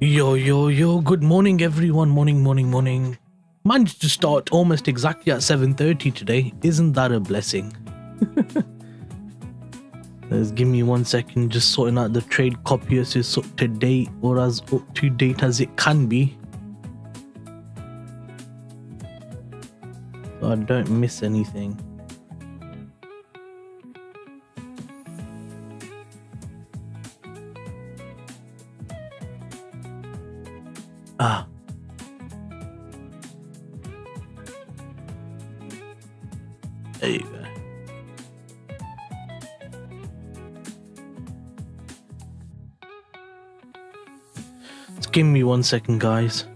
Yo, good morning everyone. Morning. Managed to start almost exactly at 7:30 today. Isn't that a blessing? Just give me 1 second, just sorting out the trade copier so it's up to date, or as up to date as it can be, so I don't miss anything. There you go. Just give me 1 second, guys.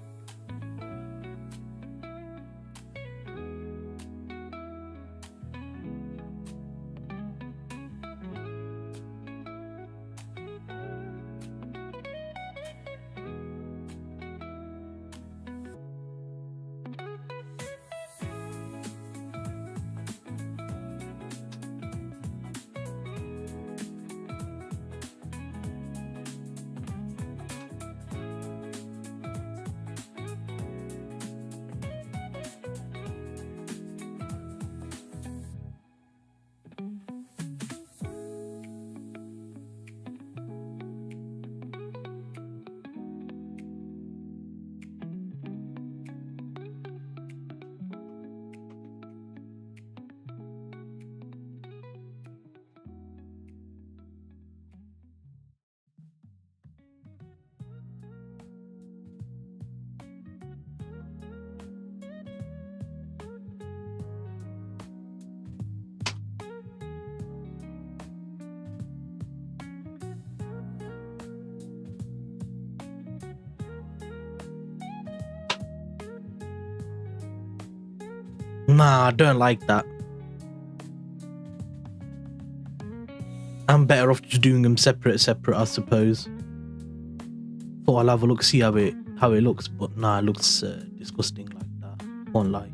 Nah, I don't like that. I'm better off just doing them separate, I suppose. Thought I'll have a look, see how it looks, but nah, it looks disgusting like that. Won't lie.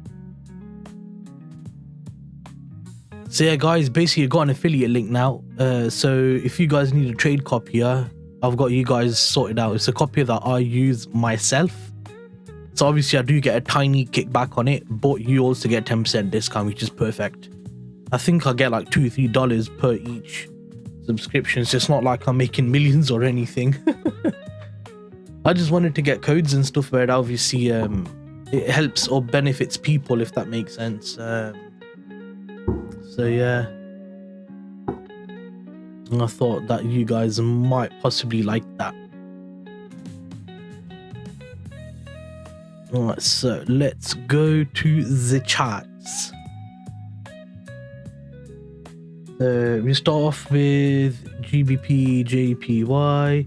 So yeah, guys, basically I got an affiliate link now. So if you guys need a trade copier, I've got you guys sorted out. It's a copier that I use myself. So obviously I do get a tiny kickback on it, but you also get 10% discount, which is perfect. I think I get like $2-3 per each subscription, so it's not like I'm making millions or anything. I just wanted to get codes and stuff where obviously it helps or benefits people, if that makes sense. So yeah, and I thought that you guys might possibly like that. Alright, so let's go to the charts. We start off with GBP, JPY.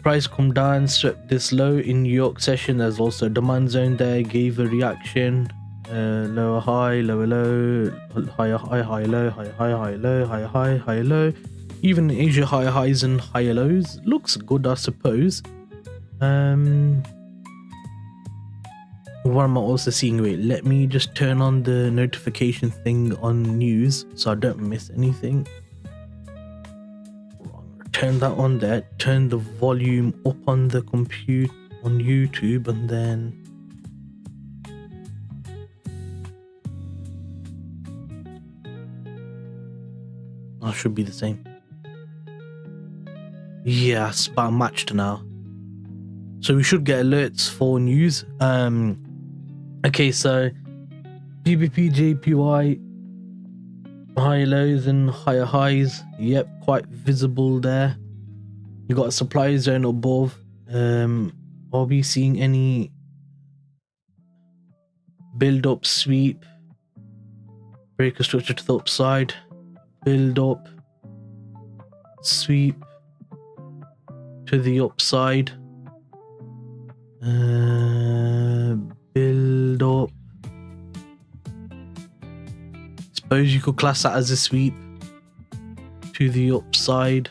Price come down, swept this low in New York session. There's also a demand zone there, gave a reaction. Lower high, lower low, higher high, higher low, higher high, higher low, higher high, higher low. Even in Asia, higher highs and higher lows. Looks good, I suppose. What am I also seeing? Wait, let me just turn on the notification thing on news so I don't miss anything. Turn that on there, turn the volume up on the computer on YouTube, and then that should be the same. Yes, about matched now. So we should get alerts for news. Okay, so GBP, JPY, higher lows and higher highs. Yep, quite visible there. You got a supply zone above. Are we seeing any build up, sweep, breaker structure to the upside, build up, sweep to the upside, build up. Suppose you could class that as a sweep to the upside.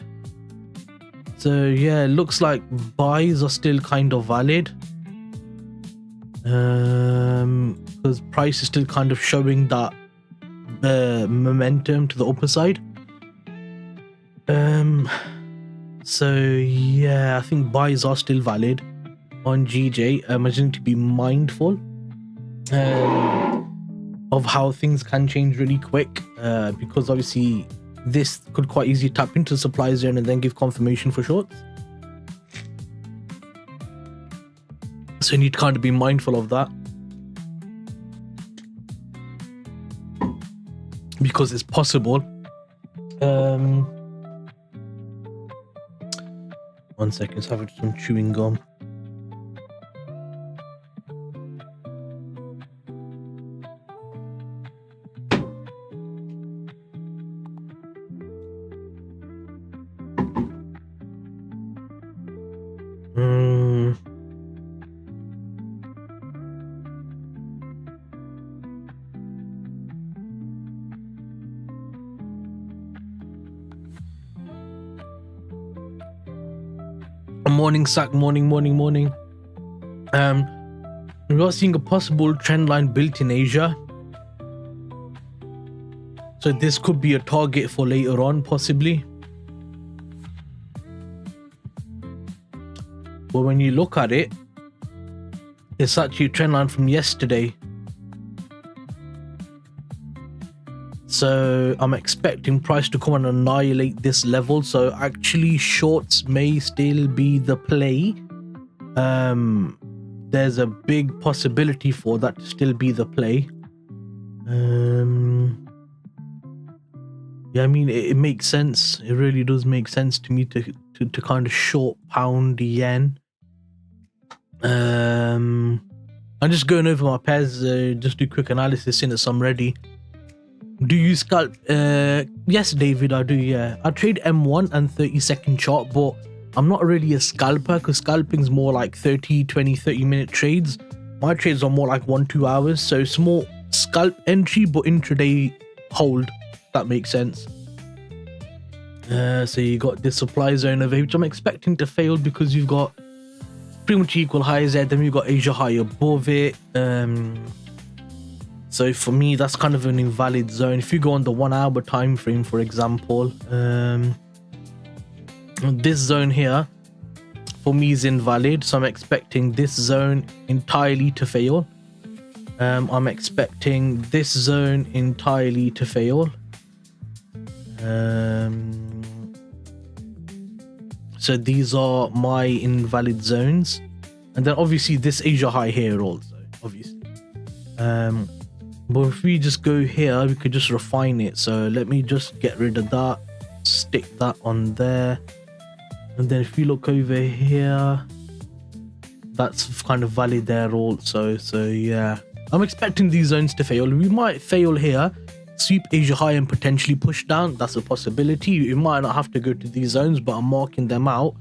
So yeah, it looks like buys are still kind of valid, because price is still kind of showing that momentum to the upper side. So yeah, I think buys are still valid. on GJ. I just need to be mindful of how things can change really quick, because obviously this could quite easily tap into the supply zone and then give confirmation for shorts. So you need to kind of be mindful of that, because it's possible. 1 second, let's have some chewing gum. Morning, Sack. Morning. We are seeing a possible trend line built in Asia, so this could be a target for later on, possibly. But when you look at it, it's actually a trend line from yesterday. So I'm expecting price to come and annihilate this level. So actually shorts may still be the play. There's a big possibility for that to still be the play. Yeah, I mean, it makes sense. It really does make sense to me to kind of short pound yen. I'm just going over my pairs, just do quick analysis in it, so I'm ready. Do you scalp? Yes, David, I do, yeah. I trade M1 and 30-second chart, but I'm not really a scalper, because scalping's more like 30 minute trades. My trades are more like 1-2 hours, so small scalp entry but intraday hold. That makes sense. So you got this supply zone over here, which I'm expecting to fail because you've got pretty much equal highs there. Then we've got Asia high above it. So for me, that's kind of an invalid zone. If you go on the 1 hour time frame, for example, this zone here for me is invalid. So I'm expecting this zone entirely to fail. I'm expecting this zone entirely to fail. So these are my invalid zones, and then obviously this Asia high here also, obviously. But if we just go here, we could just refine it. So let me just get rid of that, stick that on there, and then if you look over here, that's kind of valid there also. So yeah, I'm expecting these zones to fail. We might fail here, sweep Asia high and potentially push down. That's a possibility. You might not have to go to these zones, but I'm marking them out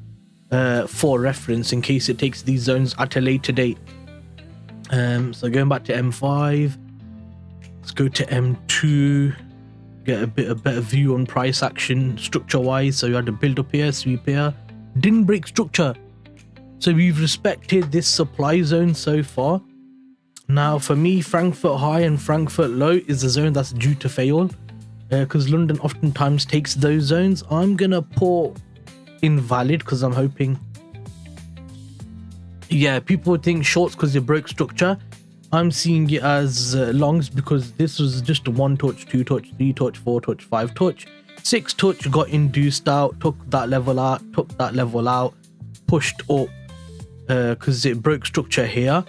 for reference in case it takes these zones at a later date. So going back to M5, let's go to M2, get a better view on price action structure wise. So we had to build up here, sweep here, didn't break structure, so we've respected this supply zone so far. Now for me, Frankfurt high and Frankfurt low is the zone that's due to fail, because London oftentimes takes those zones. I'm gonna put invalid because I'm hoping, yeah, people would think shorts because they broke structure. I'm seeing it as longs because this was just a 1 touch, 2 touch, 3 touch, 4 touch, 5 touch, 6 touch, got induced out, took that level out, pushed up because it broke structure here.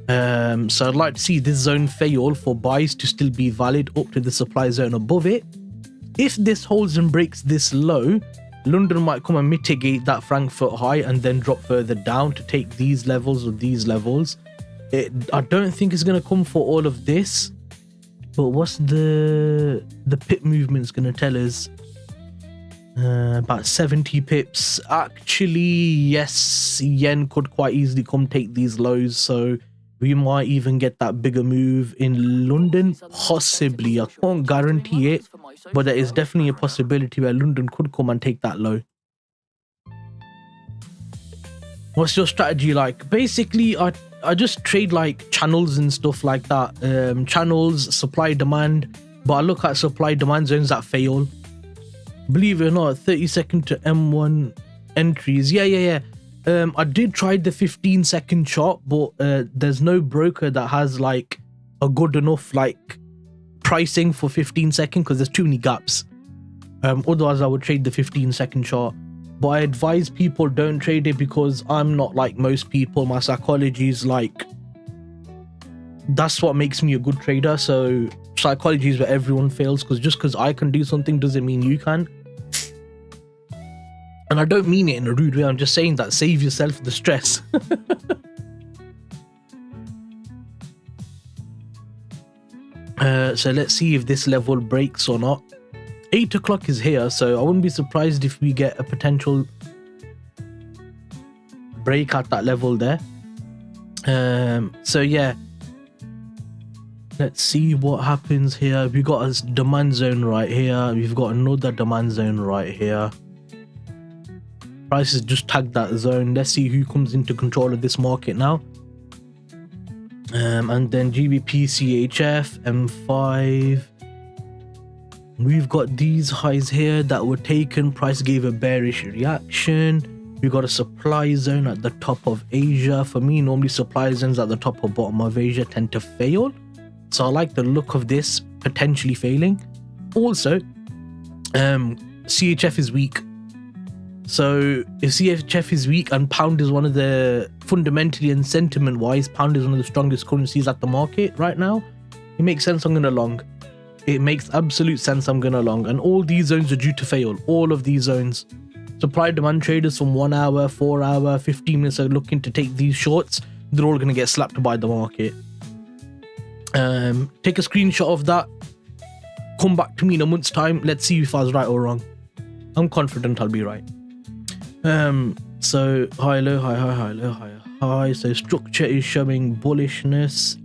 So I'd like to see this zone fail for buys to still be valid up to the supply zone above it. If this holds and breaks this low, London might come and mitigate that Frankfurt high and then drop further down to take these levels or these levels. I don't think it's going to come for all of this, but what's the pip movement's going to tell us? About 70 pips. Actually, yes, yen could quite easily come take these lows, so we might even get that bigger move in London, possibly. I can't guarantee it, but there is definitely a possibility where London could come and take that low. What's your strategy like? Basically, I just trade like channels and stuff like that. Channels, supply, demand, but I look at supply demand zones that fail. Believe it or not, 30-second to M1 entries. Yeah. I did try the 15-second chart, but there's no broker that has like a good enough like pricing for 15-second because there's too many gaps. Otherwise I would trade the 15-second chart, but I advise people don't trade it because I'm not like most people. My psychology is like, that's what makes me a good trader. So psychology is where everyone fails, because just because I can do something doesn't mean you can. And I don't mean it in a rude way, I'm just saying that save yourself the stress. So let's see if this level breaks or not. 8 o'clock is here, so I wouldn't be surprised if we get a potential break at that level there. So yeah, let's see what happens here. We've got a demand zone right here. We've got another demand zone right here. Prices just tagged that zone. Let's see who comes into control of this market now. And then GBP, CHF, M5. We've got these highs here that were taken. Price gave a bearish reaction. We got a supply zone at the top of Asia. For me, normally supply zones at the top or bottom of Asia tend to fail. So I like the look of this potentially failing. Also, CHF is weak. So if CHF is weak and pound is one of the, fundamentally and sentiment wise, pound is one of the strongest currencies at the market right now, it makes sense I'm gonna long. It makes absolute sense I'm gonna long. And all these zones are due to fail. All of these zones. Supply demand traders from 1 hour, 4 hour, 15 minutes are looking to take these shorts. They're all gonna get slapped by the market. Take a screenshot of that. Come back to me in a month's time. Let's see if I was right or wrong. I'm confident I'll be right. So high, low, high, high, high, low, high, high. So structure is showing bullishness.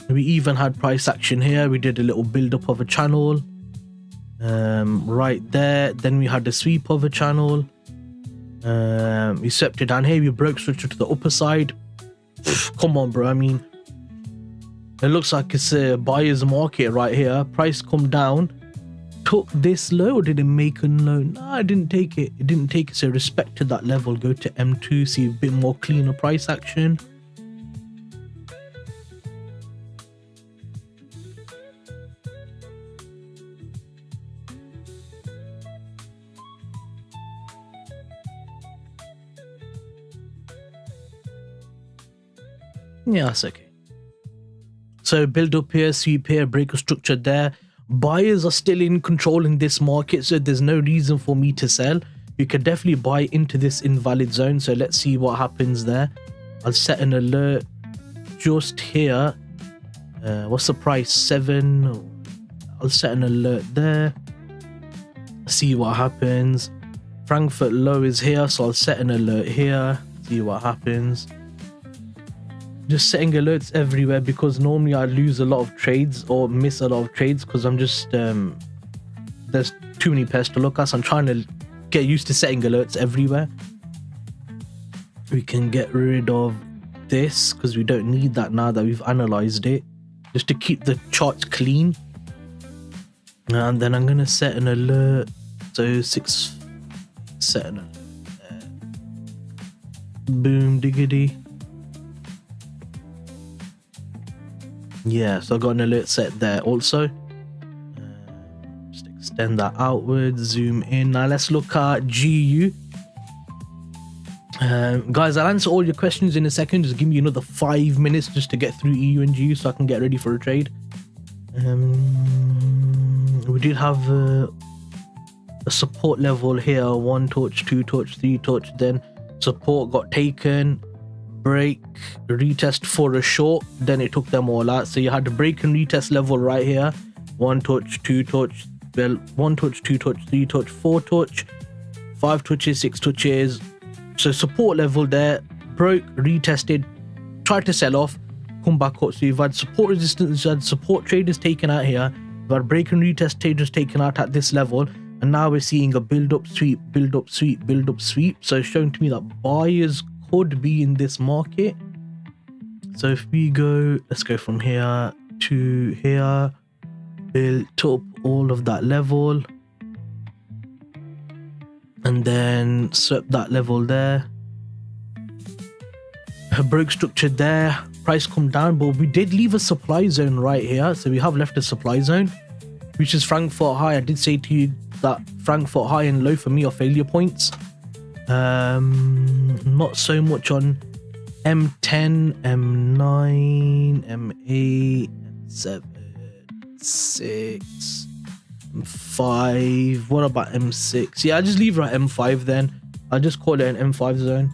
We even had price action here. We did a little build up of a channel right there. Then we had the sweep of a channel. We swept it down here. We broke structure to the upper side. Come on, bro. I mean, it looks like it's a buyer's market right here. Price come down, took this low, or did it make a low? No, I didn't take it. It didn't take it. So respected that level. Go to M2, see a bit more cleaner price action. Yeah, that's okay. So build up here, sweep here, break a structure there. Buyers are still in control in this market, so there's no reason for me to sell. You could definitely buy into this invalid zone. So let's see what happens there. I'll set an alert just here. What's the price? 7. I'll set an alert there. See what happens. Frankfurt low is here, so I'll set an alert here. See what happens. Just setting alerts everywhere because normally I lose a lot of trades or miss a lot of trades because I'm just there's too many pairs to look at. So I'm trying to get used to setting alerts everywhere. We can get rid of this because we don't need that now that we've analyzed it, just to keep the charts clean. And then I'm gonna set an alert. So 6, set an alert. Boom diggity. Yeah, so I got an alert set there also. Just extend that outwards, zoom in. Now let's look at GU. Guys, I'll answer all your questions in a second. Just give me another 5 minutes just to get through EU and GU so I can get ready for a trade. We did have a support level here. 1 touch, 2 touch, 3 touch. Then support got taken. Break, retest for a short, then it took them all out. So you had the break and retest level right here. 1 touch, 2 touch, well, 1 touch, 2 touch, 3 touch, 4 touch, 5 touches, 6 touches. So support level there, broke, retested, tried to sell off, come back up. So you've had support resistance, you've had support traders taken out here, you've had break and retest traders taken out at this level, and now we're seeing a build up sweep, build up sweep, build up sweep. So it's showing to me that buyers could be in this market. So if we go, let's go from here to here, built up all of that level, and then swept that level there. Broke structure there, price come down, but we did leave a supply zone right here. So we have left a supply zone, which is Frankfurt high. I did say to you that Frankfurt high and low for me are failure points. Not so much on M10, M9, M8, M7, 6, M5. What about M6? Yeah, I'll just leave it at M5 then. I'll just call it an M5 zone.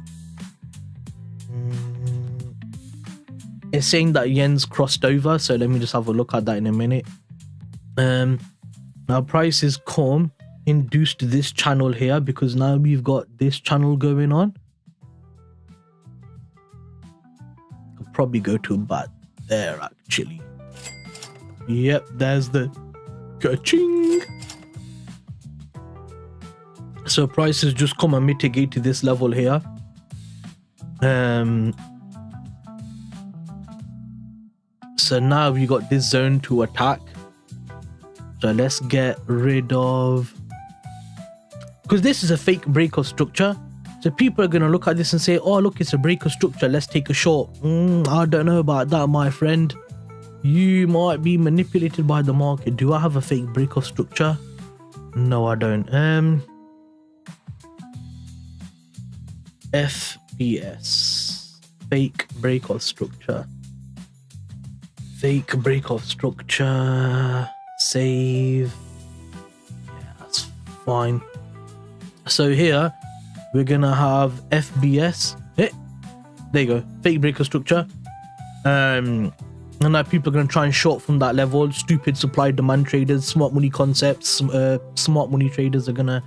It's saying that yen's crossed over, so let me just have a look at that in a minute. Now prices come induced this channel here, because now we've got this channel going on. Could probably go to about there actually. Yep, there's the ka-ching. So prices just come and mitigate to this level here. So now we got this zone to attack. So let's get rid of, because this is a fake breakout structure. So people are going to look at this and say, oh look, it's a breakout structure, let's take a short. I don't know about that, my friend. You might be manipulated by the market. Do I have a fake breakout structure? No, I don't. FPS, fake breakout structure. Fake breakout structure. Save. Yeah, that's fine. So here we're gonna have FBS. There you go, fake breakout structure. And now people are gonna try and short from that level. Stupid supply demand traders, smart money concepts, smart money traders are gonna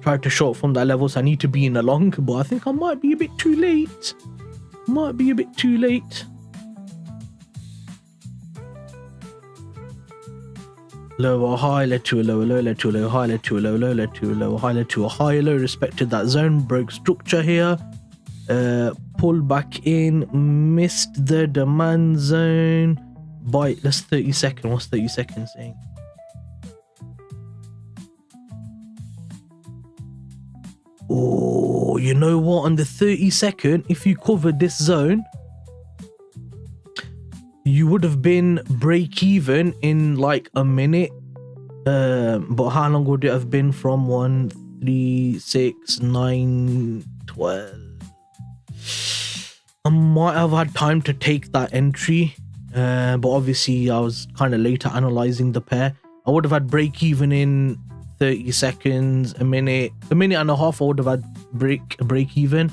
try to short from that level. So I need to be in a long, but I think I might be a bit too late. Might be a bit too late. Lower high led to a lower low, led to a lower high, led to a lower low, led to a lower high, led to a higher low, respected that zone, broke structure here, pull back in, missed the demand zone by, that's 30 seconds. What's 30 seconds saying? Oh, you know what, on the 30-second, if you covered this zone, you would have been break even in like a minute. But how long would it have been from 1, 3, 6, 9, 12? I might have had time to take that entry, but obviously I was kind of late at analyzing the pair. I would have had break even in 30 seconds, a minute and a half. I would have had break even.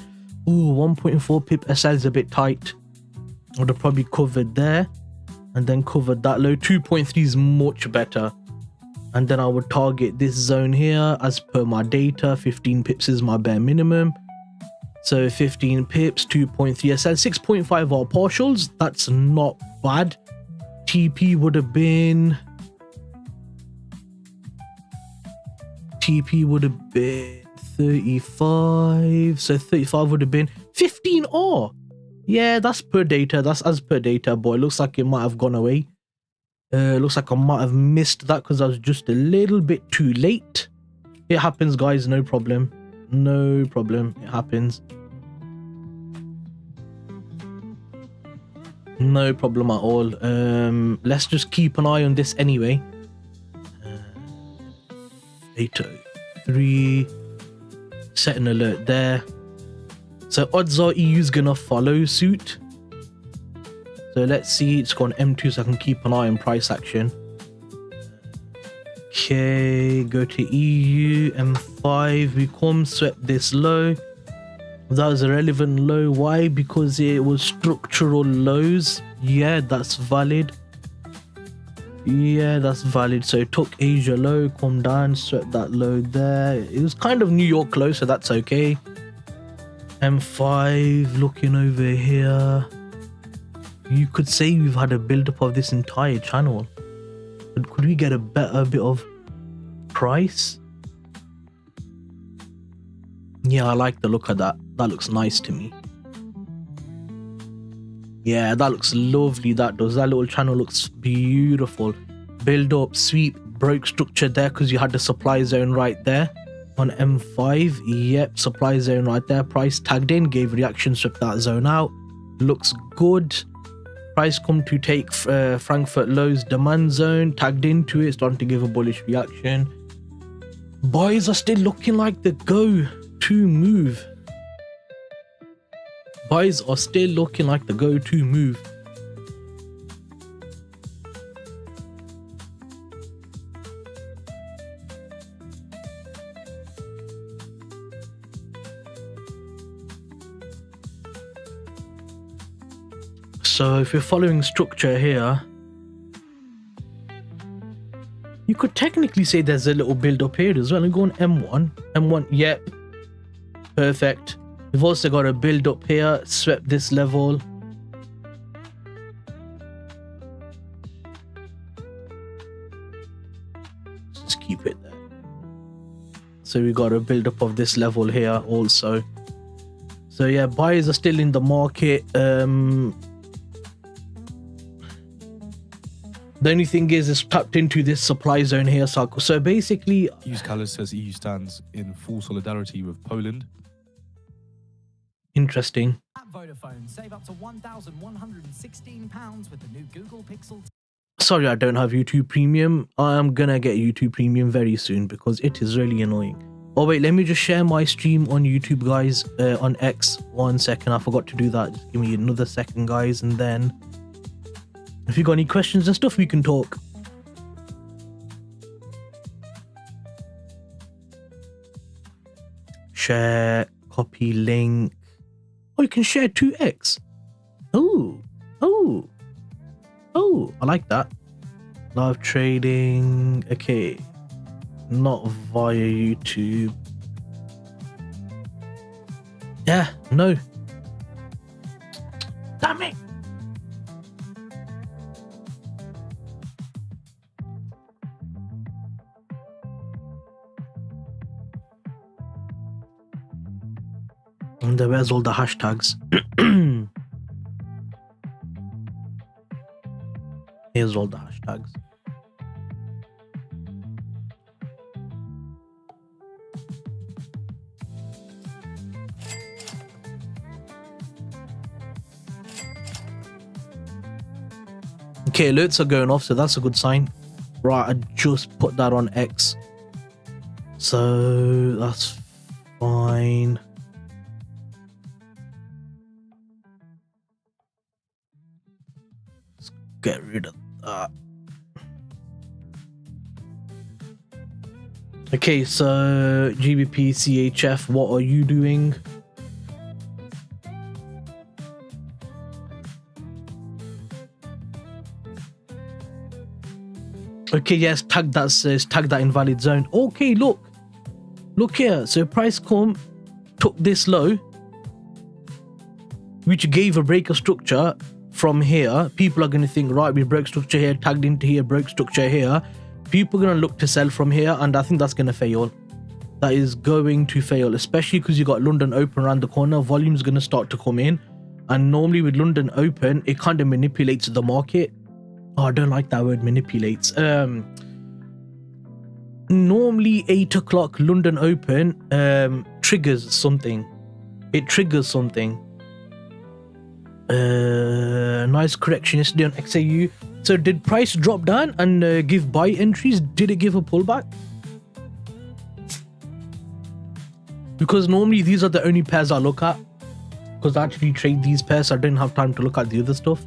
Ooh, 1.4 pip SL is a bit tight. I would have probably covered there and then covered that low. 2.3 is much better. And then I would target this zone here as per my data. 15 pips is my bare minimum. So 15 pips, 2.3 SL, 6.5 are partials. That's not bad. TP would have been 35. So 35 would have been 15R. Yeah, that's per data. That's as per data, but it looks like it might have gone away. Looks like I might have missed that because I was just a little bit too late. It happens, guys. No problem. No problem. It happens. No problem at all. Let's just keep an eye on this anyway. 803. Set an alert there. So odds are EU's gonna follow suit. So let's see, it's gone M2 so I can keep an eye on price action. Okay, go to EU, M5, we come, swept this low. That was a relevant low. Why? Because it was structural lows. Yeah, that's valid. Yeah, that's valid. So it took Asia low, come down, swept that low there. It was kind of New York low, so that's okay. M5, looking over here. You could say we've had a build-up of this entire channel. But could we get a better bit of price? Yeah, I like the look of that. That looks nice to me. Yeah, that looks lovely. That does. That little channel looks beautiful. Build up, sweep, broke structure there because you had the supply zone right there on M5. Yep, supply zone right there. Price tagged in, gave reaction, swept that zone out. looks good. Price come to take Frankfurt lows demand zone, tagged into it, starting to give a bullish reaction. Buys are still looking like the go-to move. Buys are still looking like the go-to move. So if you're following structure here, you could technically say there's a little build up here as well. And go on M1, yep, perfect. We've also got a build up here, swept this level. Just keep it there. So we got a build up of this level here also. So yeah, buyers are still in the market. The only thing is it's tapped into this supply zone here, so basically Callis says EU stands in full solidarity with Poland. Interesting. At Vodafone, save up to £1,116 with the new Google Pixel. Sorry, I don't have YouTube Premium. I'm gonna get YouTube Premium very soon because it is really annoying. Oh wait, let me just share my stream on YouTube, guys, on X. 1 second, I forgot to do that. Just give me another second, guys, and then if you got any questions and stuff, we can talk. Share, copy link. Oh, you can share 2x. Oh, I like that. Live trading. Okay, not via YouTube. Yeah, no. Damn it. And where's all the hashtags? Here's all the hashtags. Okay, alerts are going off, so that's a good sign. Right, I just put that on X, so that's fine. Get rid of that. Okay, so GBP CHF, what are you doing? Okay, yes, tag that says tag that invalid zone. Okay, look here. So price come, took this low, which gave a break of structure. From here, people are going to think, right, we broke structure here, tagged into here, broke structure here. People are going to look to sell from here, and I think that's going to fail. That is going to fail, especially because you got London Open around the corner. Volume's going to start to come in, and normally with London Open, it kind of manipulates the market. Oh, I don't like that word, manipulates. Normally 8 o'clock London Open triggers something. It triggers something. Nice correction yesterday on XAU. So did price drop down and give buy entries? Did it give a pullback? Because normally these are the only pairs I look at, because I actually trade these pairs, so I didn't have time to look at the other stuff.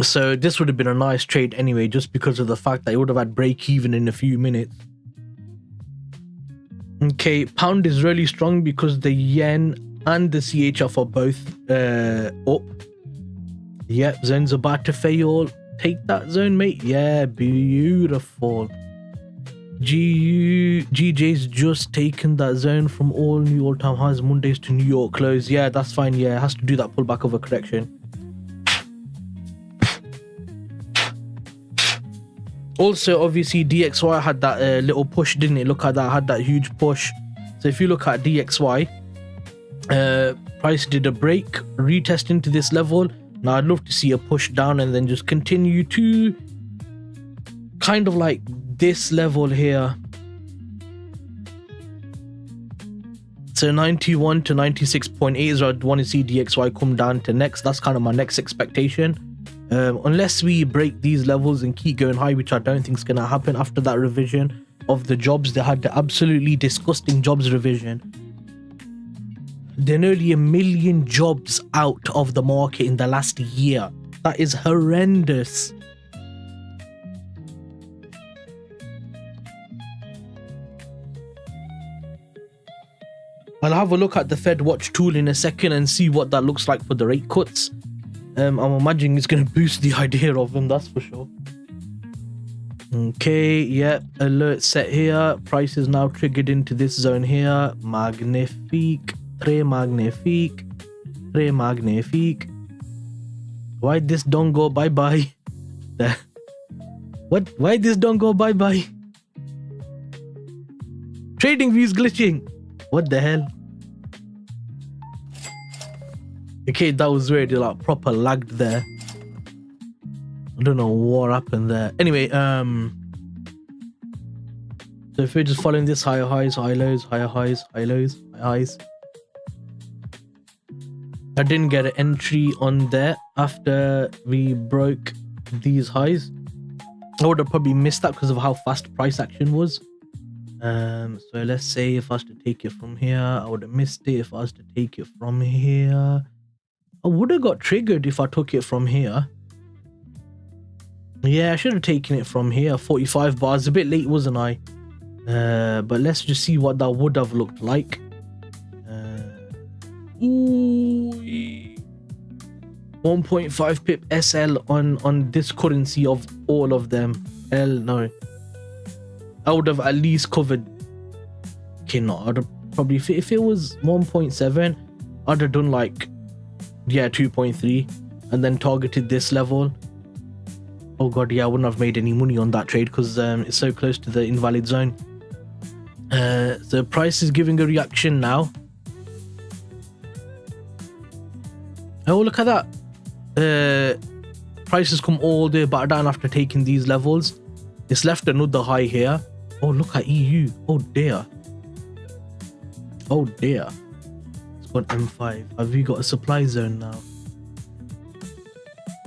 So this would have been a nice trade anyway, just because of the fact that it would have had break even in a few minutes. Okay, pound is really strong because the yen and the CHF are both up. Yep, zone's about to fail. Take that zone, mate. Yeah, beautiful. GJ's just taken that zone from all new all-time highs Mondays to New York close. Yeah, that's fine. Yeah, it has to do that pullback of a correction. Also, obviously, DXY had that little push, didn't it? Look at that, had that huge push. So if you look at DXY, price did a break, retest into this level. Now I'd love to see a push down and then just continue to kind of like this level here. So 91 to 96.8 is where I'd want to see DXY come down to next. That's kind of my next expectation. Unless we break these levels and keep going high, which I don't think is going to happen after that revision of the jobs. They had the absolutely disgusting jobs revision. There are nearly 1 million jobs out of the market in the last year. That is horrendous. I'll have a look at the Fed Watch tool in a second and see what that looks like for the rate cuts. I'm imagining it's going to boost the idea of them, that's for sure. Okay, yeah, alert set here. Price is now triggered into this zone here. Magnifique, très magnifique, très magnifique. Why this don't go bye-bye? What? Why this don't go bye-bye? Trading views glitching. What the hell? Okay, that was where they like proper lagged there. I don't know what happened there. Anyway, so if we're just following this higher highs, high lows, higher highs, high lows, high highs. I didn't get an entry on there after we broke these highs. I would have probably missed that because of how fast price action was. So let's say if I was to take it from here, I would have missed it. If I was to take it from here, I would have got triggered if I took it from here. Yeah, I should have taken it from here. 45 bars, a bit late, wasn't I? But let's just see what that would have looked like. Ooh, 1.5 pip SL on this currency of all of them. Hell no. I would have at least covered. Okay, no, I'd have probably, if it was 1.7, I'd have done like, yeah, 2.3 and then targeted this level. Oh god, yeah, I wouldn't have made any money on that trade because it's so close to the invalid zone. The price is giving a reaction now. Oh, look at that. Prices come all the way back down after taking these levels. It's left another high here. Oh, look at EU. Oh dear. Oh dear. It's got M5. Have we got a supply zone now?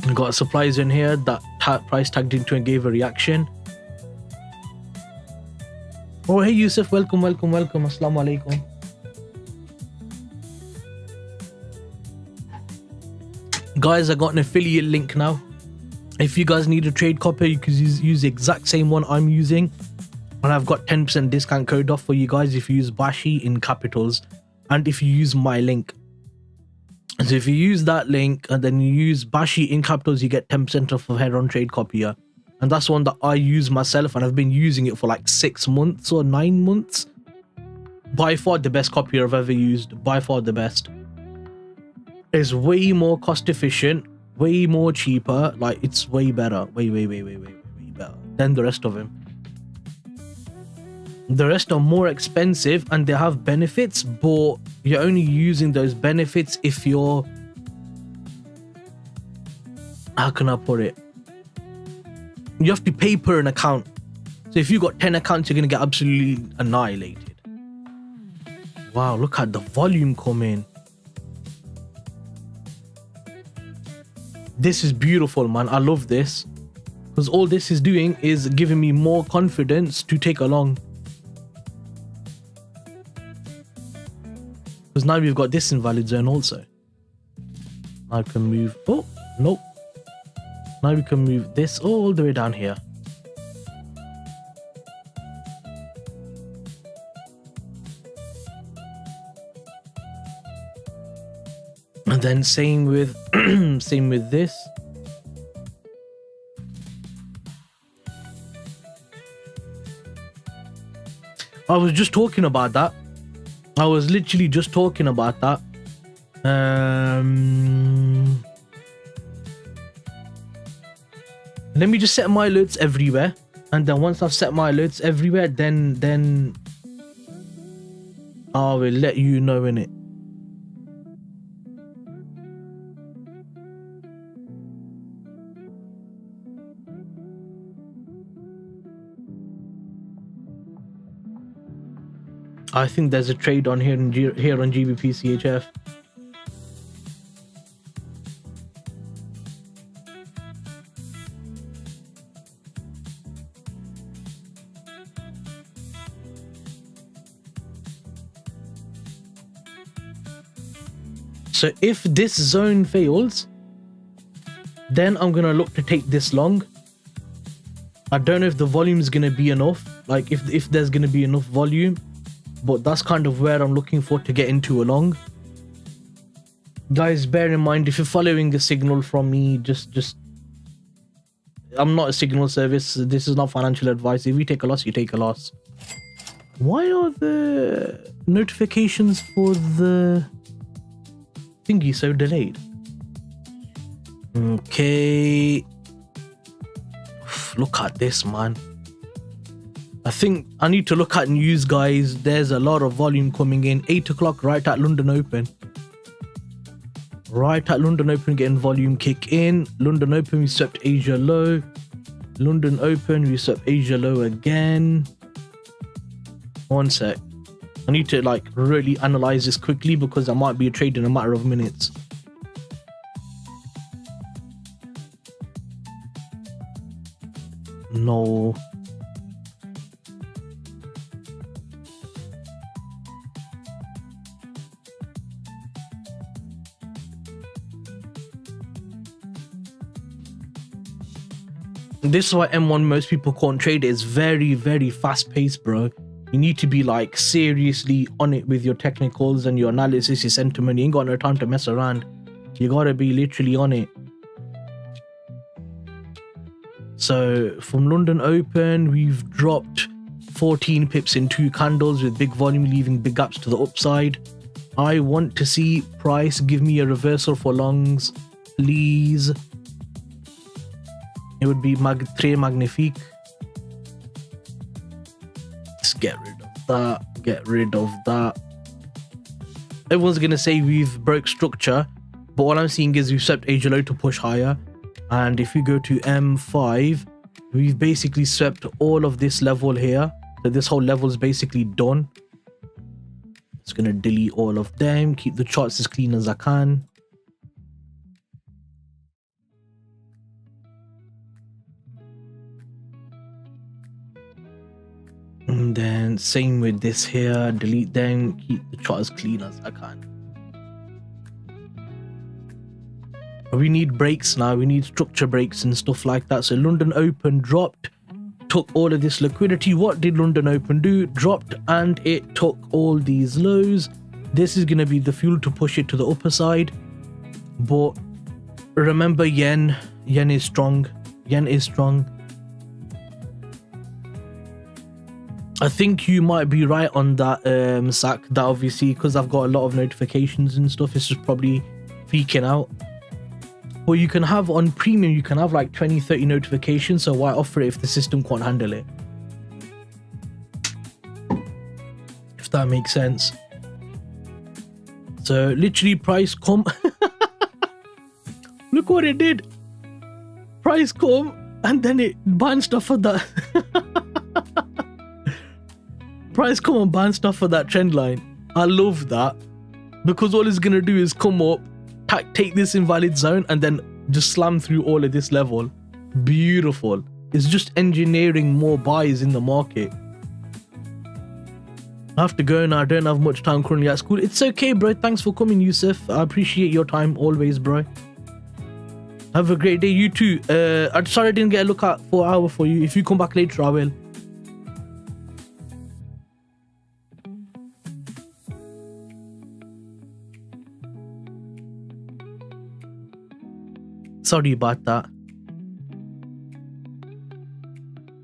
We got a supply zone here that price tagged into and gave a reaction. Oh, hey Yusuf, welcome, welcome, welcome. Assalamu alaikum. Guys, I got an affiliate link now. If you guys need a trade copy, you can use the exact same one I'm using. And I've got 10% discount code off for you guys if you use Bashy in capitals and if you use my link. So if you use that link and then you use Bashy in capitals, you get 10% off of Heron Trade Copier. And that's one that I use myself and I've been using it for like 6 months or 9 months. By far the best copier I've ever used. By far the best. It's way more cost efficient, way more cheaper. Like it's way better. Way better than the rest of them. The rest are more expensive and they have benefits, but you're only using those benefits if you're, how can I put it? You have to pay per an account. So if you got 10 accounts, you're going to get absolutely annihilated. Wow, look at the volume coming. This is beautiful, man. I love this. Because all this is doing is giving me more confidence to take along. Because now we've got this invalid zone also. I can move. Oh, nope. Now we can move this all the way down here. And then same with same with this. I was just talking about that. I was literally just talking about that. Let me just set my alerts everywhere And then once I've set my alerts everywhere, then I will let you know in it. I think there's a trade on here on GBP CHF. So if this zone fails, then I'm gonna look to take this long. I don't know if the volume is gonna be enough, like if there's gonna be enough volume, but that's kind of where I'm looking for to get into a long. Guys, bear in mind, if you're following a signal from me, just I'm not a signal service. This is not financial advice. If you take a loss, you take a loss. Why are the notifications for the thingy so delayed? Okay, look at this, man. I think I need to look at news, guys. There's a lot of volume coming in. 8 o'clock right at London Open. Right at London Open, getting volume kick in. London Open, we swept Asia low. London Open, we swept Asia low again. One sec. I need to like really analyze this quickly because there might be a trade in a matter of minutes. No. This is why M1 most people can't trade. It's very, very fast paced, bro. You need to be like seriously on it with your technicals and your analysis, your sentiment. You ain't got no time to mess around. You gotta be literally on it. So from London Open, we've dropped 14 pips in 2 candles with big volume, leaving big gaps to the upside. I want to see price give me a reversal for longs, please. It would be très magnifique. Just get rid of that. Get rid of that. Everyone's gonna say we've broke structure, but all I'm seeing is we've swept Asia low to push higher. And if you go to M5, we've basically swept all of this level here. So this whole level is basically done. It's gonna delete all of them. Keep the charts as clean as I can. And then same with this here, delete them, keep the chart as clean as I can. We need breaks now, we need structure breaks and stuff like that. So London Open dropped, took all of this liquidity. What did London Open do? Dropped and it took all these lows. This is going to be the fuel to push it to the upper side. But remember, yen is strong. Yen is strong. I think you might be right on that, Sack, that obviously because I've got a lot of notifications and stuff, it's just probably freaking out. But you can have on premium, you can have like 20-30 notifications, so why offer it if the system can't handle it? If that makes sense. So literally price come. Look what it did. Price come and then it banned stuff for that. Price come and ban stuff for that trend line. I love that because all it's gonna do is come up, take this invalid zone and then just slam through all of this level. Beautiful. It's just engineering more buys in the market. I have to go now. I don't have much time currently at school. It's okay, bro. Thanks for coming, Yusuf. I appreciate your time always, bro. Have a great day. You too. I'm sorry I didn't get a look at for an hour for you. If you come back later, I will. Sorry about that.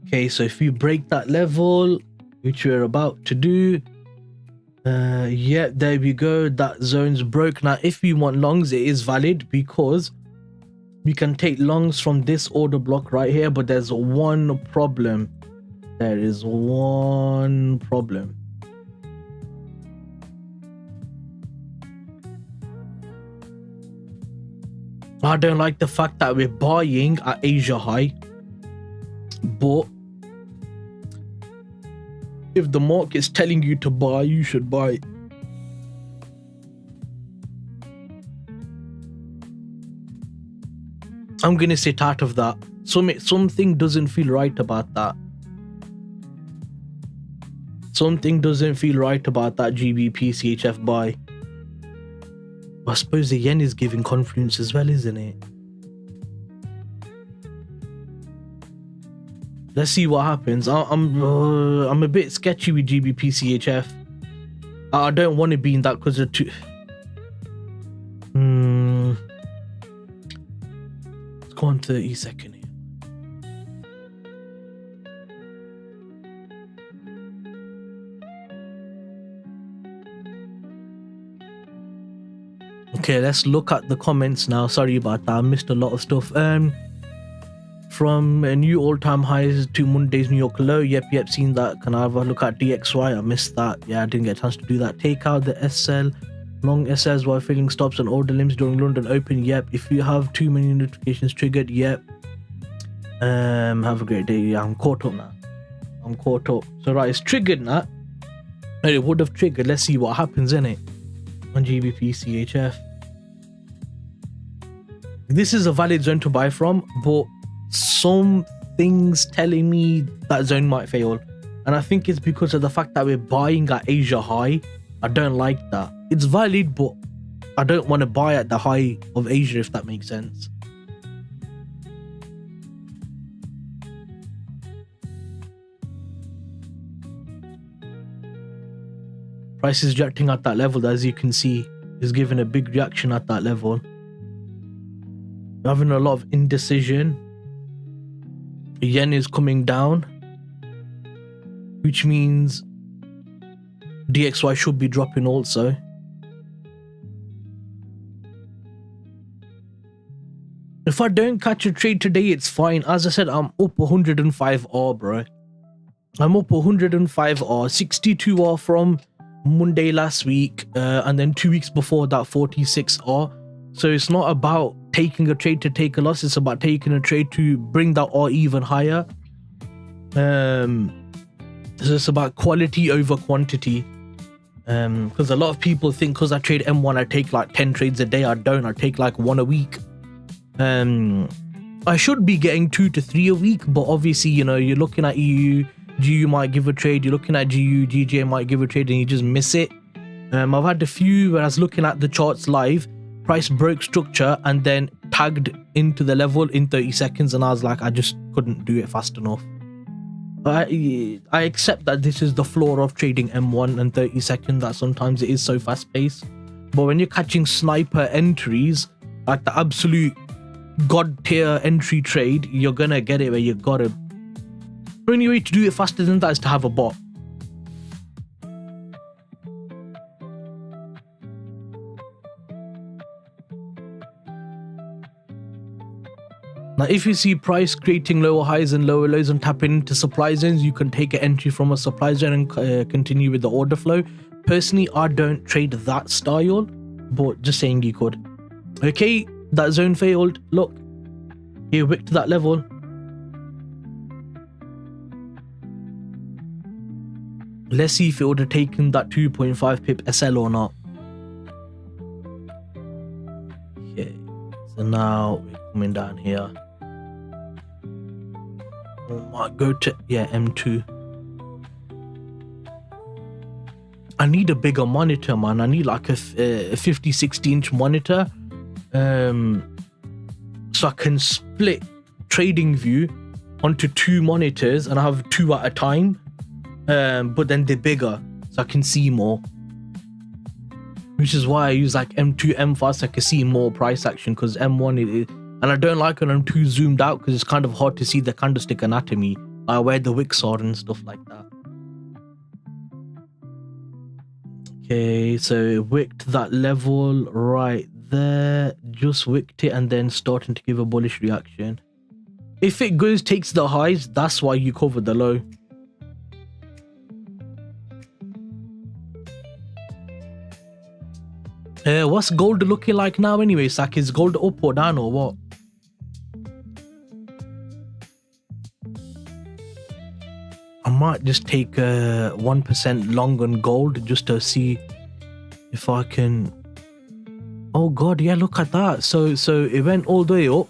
Okay, so if we break that level, which we're about to do, yeah, there we go. That zone's broke. Now, if we want longs, it is valid because We can take longs from this order block right here, but there's one problem. There is one problem. I don't like the fact that we're buying at Asia high, but if the market's telling you to buy, you should buy. I'm gonna sit out of that. Something doesn't feel right about that. Something doesn't feel right about that GBP CHF buy. I suppose the yen is giving confidence as well, isn't it? Let's see what happens. I'm a bit sketchy with GBP CHF. I don't want to be in that because of two. Let's go on 30-second here. Okay, let's look at the comments now. Sorry about that. I missed a lot of stuff. From a new all-time highs to Monday's New York low. Yep, seen that. Can I have a look at DXY? I missed that. Yeah, I didn't get a chance to do that. Take out the SL, long SLs while filling stops and order limits during London Open. Yep. If you have too many notifications triggered, yep. Have a great day. Yeah, I'm caught up now. I'm caught up. So right, it's triggered now. It would have triggered. Let's see what happens in it on GBP CHF. This is a valid zone to buy from, but some things telling me that zone might fail, and I think it's because of the fact that we're buying at Asia high. I don't like that. It's valid, but I don't want to buy at the high of Asia, if that makes sense. Price is reacting at that level, as you can see. Is giving a big reaction at that level. We're having a lot of indecision. Yen is coming down, which means DXY should be dropping also. If I don't catch a trade today, it's fine. As I said, I'm up 105R, bro. I'm up 105R, 62R from Monday last week, and then 2 weeks before that, 46R. So it's not about taking a trade to take a loss, it's about taking a trade to bring that R even higher. So it's about quality over quantity. Because a lot of people think because I trade M1 I take like 10 trades a day. I don't. I take like 1 a week. I should be getting 2 to 3 a week, but obviously, you know, you're looking at EU, GU might give a trade, you're looking at GU, GJ might give a trade, and you just miss it. I've had a few where I was looking at the charts live, price broke structure and then tagged into the level in 30 seconds, and I was like, I just couldn't do it fast enough. I accept that this is the floor of trading M1 and 30 seconds, that sometimes it is so fast paced, but when you're catching sniper entries, like the absolute god tier entry trade, you're gonna get it where you gotta. The only way to do it faster than that is to have a bot. Now, if you see price creating lower highs and lower lows and tapping into supply zones, you can take an entry from a supply zone and continue with the order flow. Personally, I don't trade that style, but just saying you could. Okay, that zone failed. Look, he wicked that level. Let's see if it would have taken that 2.5 pip SL or not. Okay, so now we're coming down here. Might go to, yeah, M2. I need a bigger monitor, man. I need like a 50-60 inch monitor, so I can split trading view onto 2 monitors and I have 2 at a time, but then they're bigger so I can see more, which is why I use like M2, M5 so I can see more price action, because M1 and I don't like when I'm too zoomed out because it's kind of hard to see the candlestick anatomy, where the wicks are and stuff like that. Okay, so it wicked that level right there, just wicked it, and then starting to give a bullish reaction. If it goes, takes the highs, that's why you cover the low. What's gold looking like now anyway, Sak? Is gold up or down or what? I might just take 1% long on gold just to see if I can. Oh god, yeah, look at that. So it went all the way up.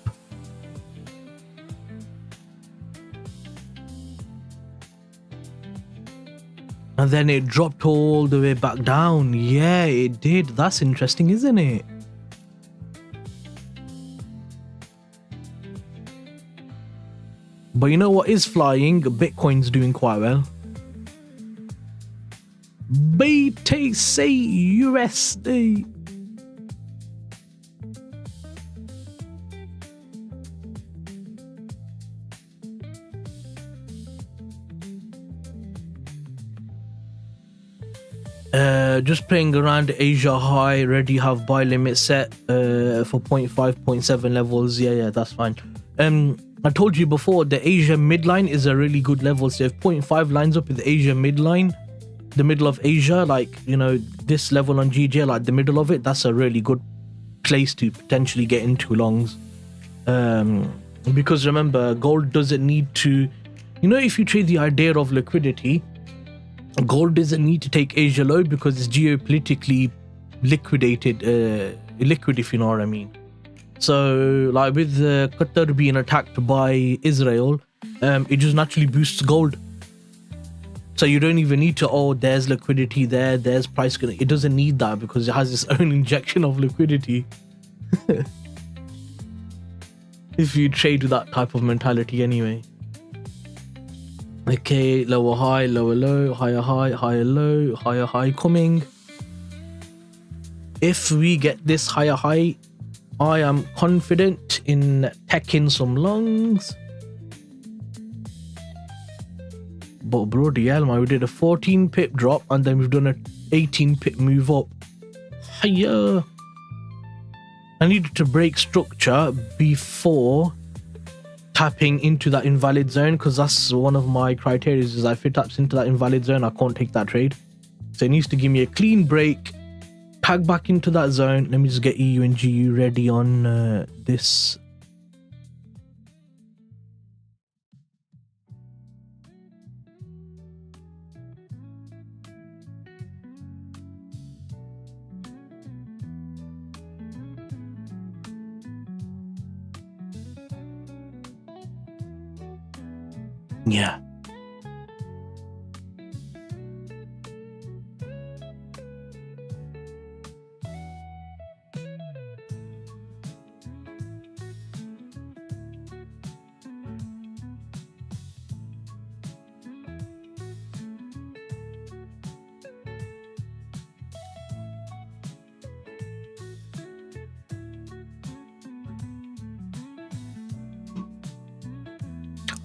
And then it dropped all the way back down. Yeah, it did. That's interesting, isn't it? But you know what is flying? Bitcoin's doing quite well. BTC/USD. Just playing around Asia high, ready, have buy limit set for 0.5, 0.7 levels. Yeah, that's fine. I told you before, the Asia midline is a really good level. So if 0.5 lines up with the Asia midline, the middle of Asia, like, you know, this level on GJ, like the middle of it, that's a really good place to potentially get into longs. Because remember, gold doesn't need to, you know, if you trade the idea of liquidity, gold doesn't need to take Asia low because it's geopolitically liquid, if you know what I mean. So like with Qatar being attacked by Israel, it just naturally boosts gold. So you don't even need to, oh, there's liquidity there, there's price. It doesn't need that because it has its own injection of liquidity. If you trade with that type of mentality anyway. Okay, lower high, lower low, higher high, higher low, higher high coming. If we get this higher high, I am confident in taking some longs. But bloody hell, man, we did a 14 pip drop and then we've done a 18 pip move up. Hiya! I needed to break structure before tapping into that invalid zone, because that's one of my criteria, is if it taps into that invalid zone, I can't take that trade. So it needs to give me a clean break, tag back into that zone. Let me just get EU and GU ready on this. Yeah.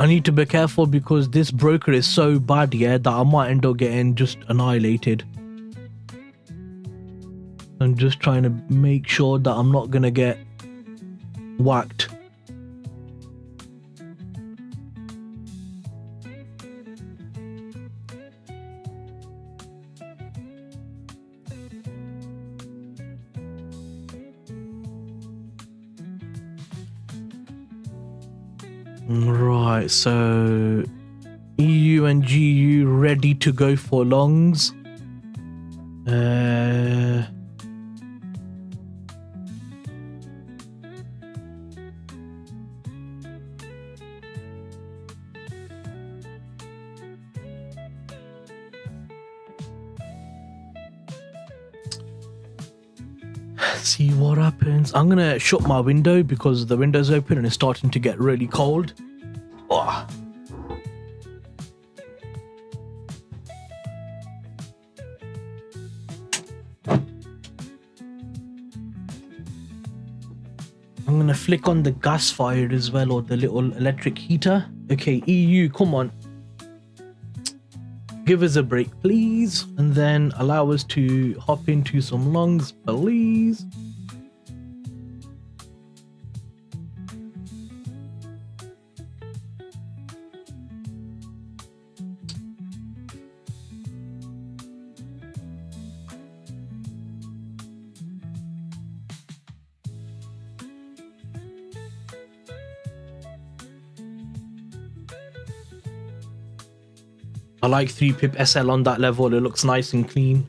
I need to be careful because this broker is so bad, yeah, that I might end up getting just annihilated. I'm just trying to make sure that I'm not gonna get whacked. Right, so EU and GU ready to go for longs. See what happens. I'm gonna shut my window because the window's open and it's starting to get really cold. Oh. I'm gonna flick on the gas fired as well, or the little electric heater. Okay, EU, come on. Give us a break, please, and then allow us to hop into some longs, please. like 3 pip SL on that level. It looks nice and clean.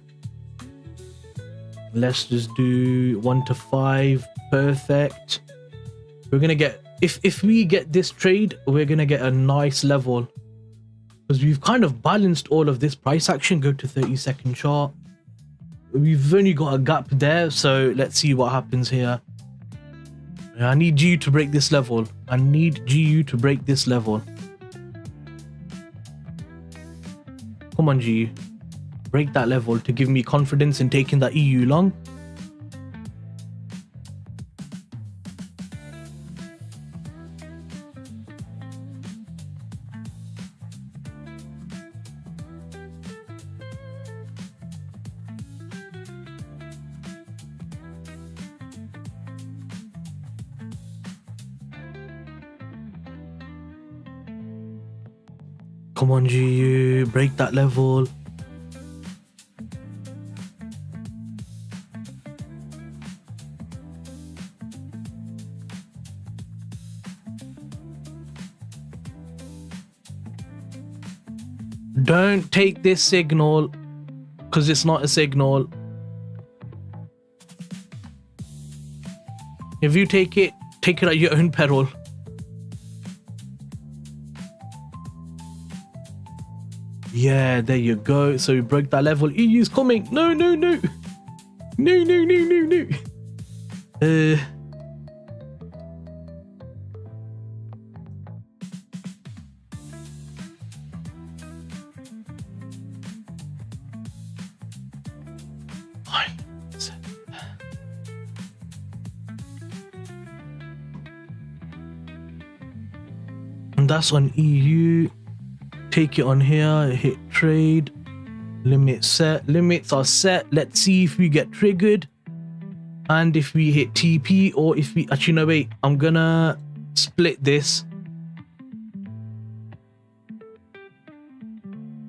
Let's just do 1 to 5. Perfect. We're gonna get, if we get this trade, we're gonna get a nice level, because we've kind of balanced all of this price action. Go to 30-second chart. We've only got a gap there, so let's see what happens here. I need GU to break this level. I need GU to break this level. Come on, GU. Break that level to give me confidence in taking that EU long. Come on, GU, break that level. Don't take this signal, because it's not a signal. If you take it at your own peril. Yeah, there you go. So we broke that level. EU's coming. No, no, no. No, no, no, no, no. And that's on EU. Take it on here, hit trade, limit set. Limits are set. Let's see if we get triggered and if we hit TP, or if we actually, no, wait, I'm gonna split this.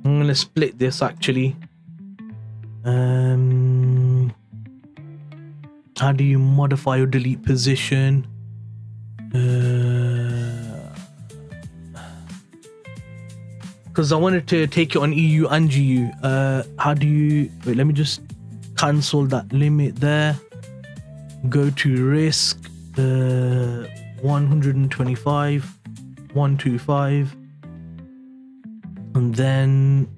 I'm gonna split this actually. How do you modify or delete position? Because I wanted to take it on EU and GU. How do you, wait, let me just cancel that limit there. Go to risk, 125, 125, and then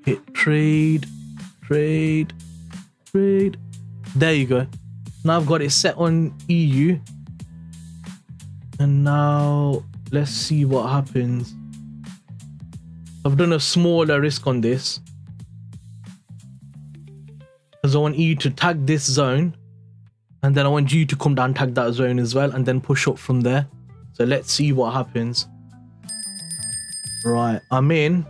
hit trade, trade, trade. There you go. Now I've got it set on EU, and now let's see what happens. I've done a smaller risk on this, because I want EU to tag this zone, and then I want GU to come down, tag that zone as well, and then push up from there. So let's see what happens. Right, I'm in.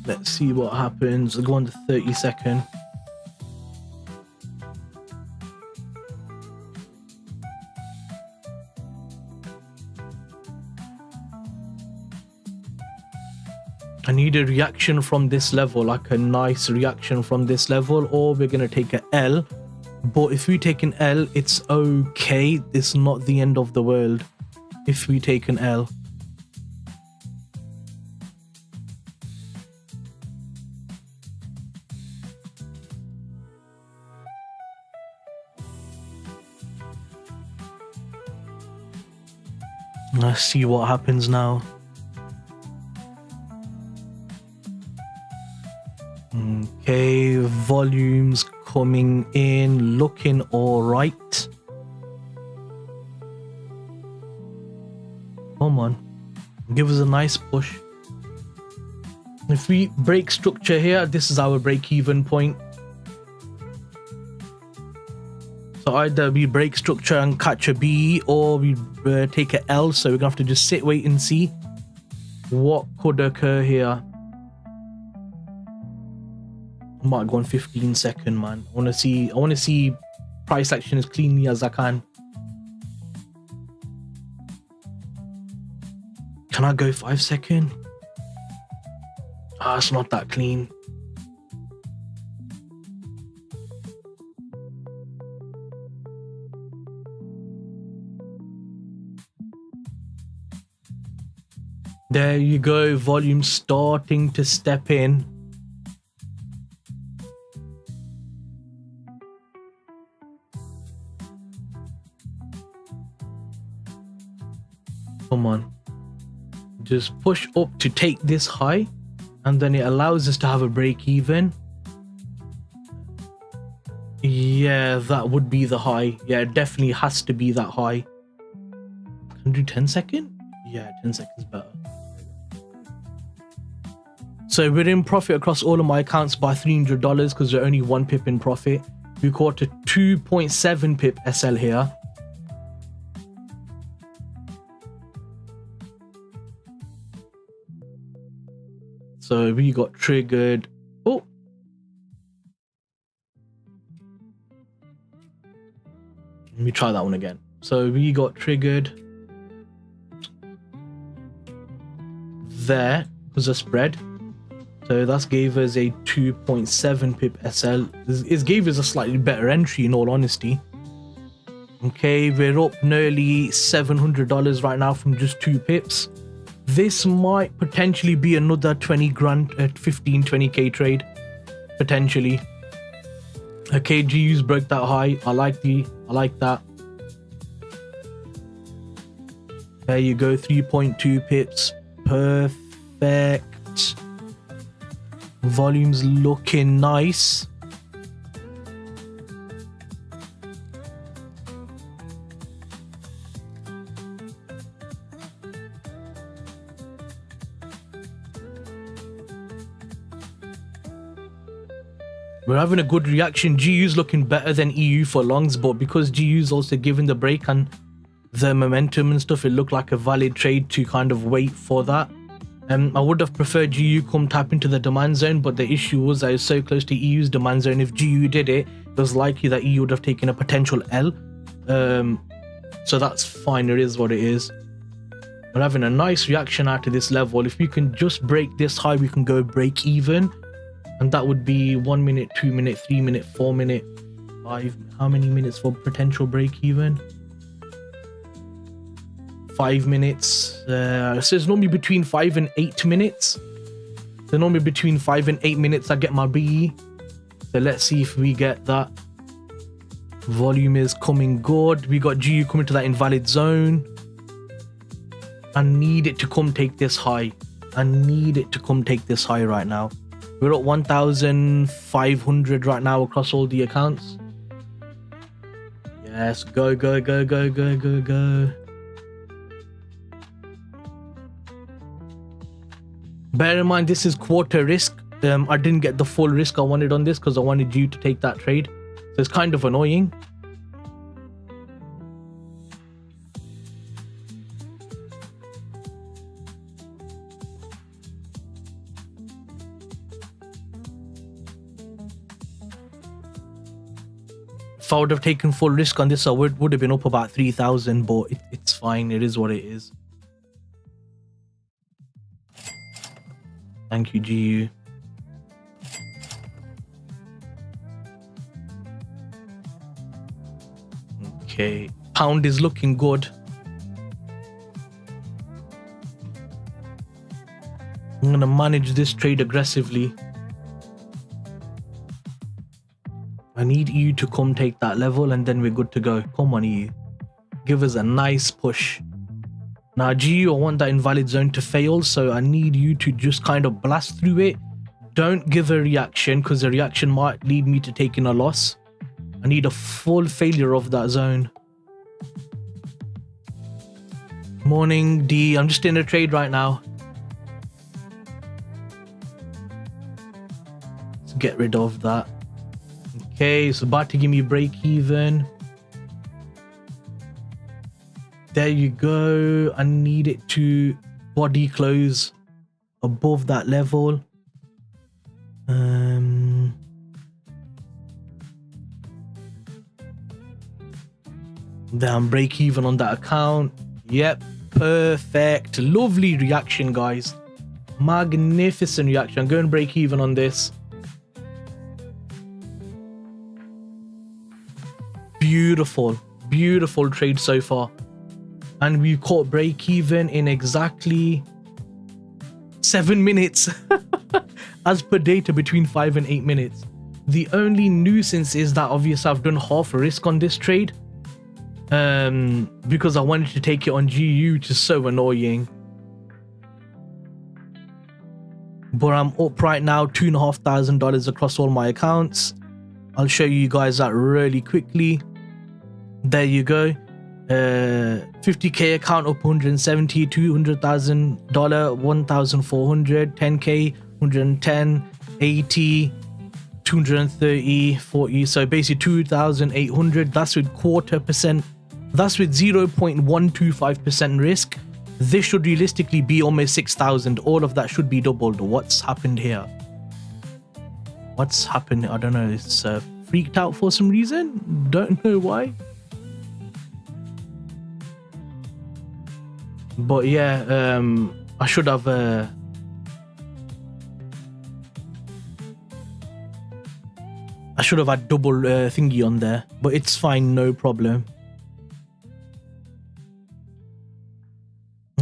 Let's see what happens. I'll go on to 30-second. I need a reaction from this level, like a nice reaction from this level, or we're going to take an L. But if we take an L, it's okay. It's not the end of the world if we take an L. Let's see what happens now. Okay, volumes coming in, looking all right. Come on, give us a nice push. If we break structure here, this is our break-even point. So either we break structure and catch a B, or we take a L. So we're gonna have to just sit, wait, and see what could occur here. I might go on 15-second, man. I want to see price action as cleanly as I can. Can I go 5-second? Ah, it's not that clean. There you go. Volume starting to step in. Come on. Just push up to take this high, and then it allows us to have a break even. Yeah, that would be the high. Yeah, it definitely has to be that high. Can I do 10 seconds? Yeah, 10 seconds better. So we're in profit across all of my accounts by $300 because we're only 1 pip in profit. We caught a 2.7 pip SL here. So we got triggered. Oh. Let me try that one again. So we got triggered there was a spread. So that gave us a 2.7 pip SL. It gave us a slightly better entry in all honesty. Okay, we're up nearly $700 right now from just 2 pips. This might potentially be another 20 grand at 20k trade. Potentially. Okay, GUs broke that high. I like that. There you go, 3.2 pips. Perfect. Volume's looking nice. We're having a good reaction. GU's looking better than EU for longs, but because GU's also given the break and the momentum and stuff, it looked like a valid trade to kind of wait for that. I would have preferred GU come tap into the demand zone, but the issue was that it's so close to EU's demand zone. If GU did it, it was likely that EU would have taken a potential L. So that's fine. It is what it is. We're having a nice reaction out to this level. If we can just break this high, we can go break even. And that would be 1 minute, 2 minute, 3 minute, 4 minute, 5. How many minutes for potential break even? 5 minutes. So it's normally between 5 and 8 minutes. So normally between 5 and 8 minutes I get my BE. So let's see if we get that. Volume is coming good. We got GU coming to that invalid zone. I need it to come take this high. I need it to come take this high right now. We're at 1,500 right now across all the accounts. Yes, go, go, go, go, go, go, go. Bear in mind, this is quarter risk. I didn't get the full risk I wanted on this because I wanted you to take that trade. So it's kind of annoying. If I would have taken full risk on this, I would have been up about 3,000, but it's fine. It is what it is. Thank you, GU. Okay, pound is looking good. I'm gonna manage this trade aggressively. I need EU to come take that level and then we're good to go. Come on, EU. Give us a nice push. Now, GU, I want that invalid zone to fail, so I need you to just kind of blast through it. Don't give a reaction because the reaction might lead me to taking a loss. I need a full failure of that zone. Morning, D. I'm just in a trade right now. Let's get rid of that. Okay, it's about to give me break even. There you go. I need it to body close above that level. Then break even on that account. Yep, perfect. Lovely reaction, guys. Magnificent reaction. I'm going to break even on this. Beautiful, beautiful trade so far. And we caught break even in exactly 7 minutes as per data between 5 and 8 minutes. The only nuisance is that obviously I've done half a risk on this trade because I wanted to take it on GU, which is so annoying. But I'm up right now, $2,500 across all my accounts. I'll show you guys that really quickly. There you go. 50k account up 170, $200,000, 1,400, 10k, 110, 80, 230, 40. So basically 2,800. That's with 0.25%. That's with 0.125% risk. This should realistically be almost 6,000. All of that should be doubled. What's happened here? What's happened? I don't know. It's freaked out for some reason. Don't know why. But yeah, I should have had double thingy on there, but it's fine, no problem.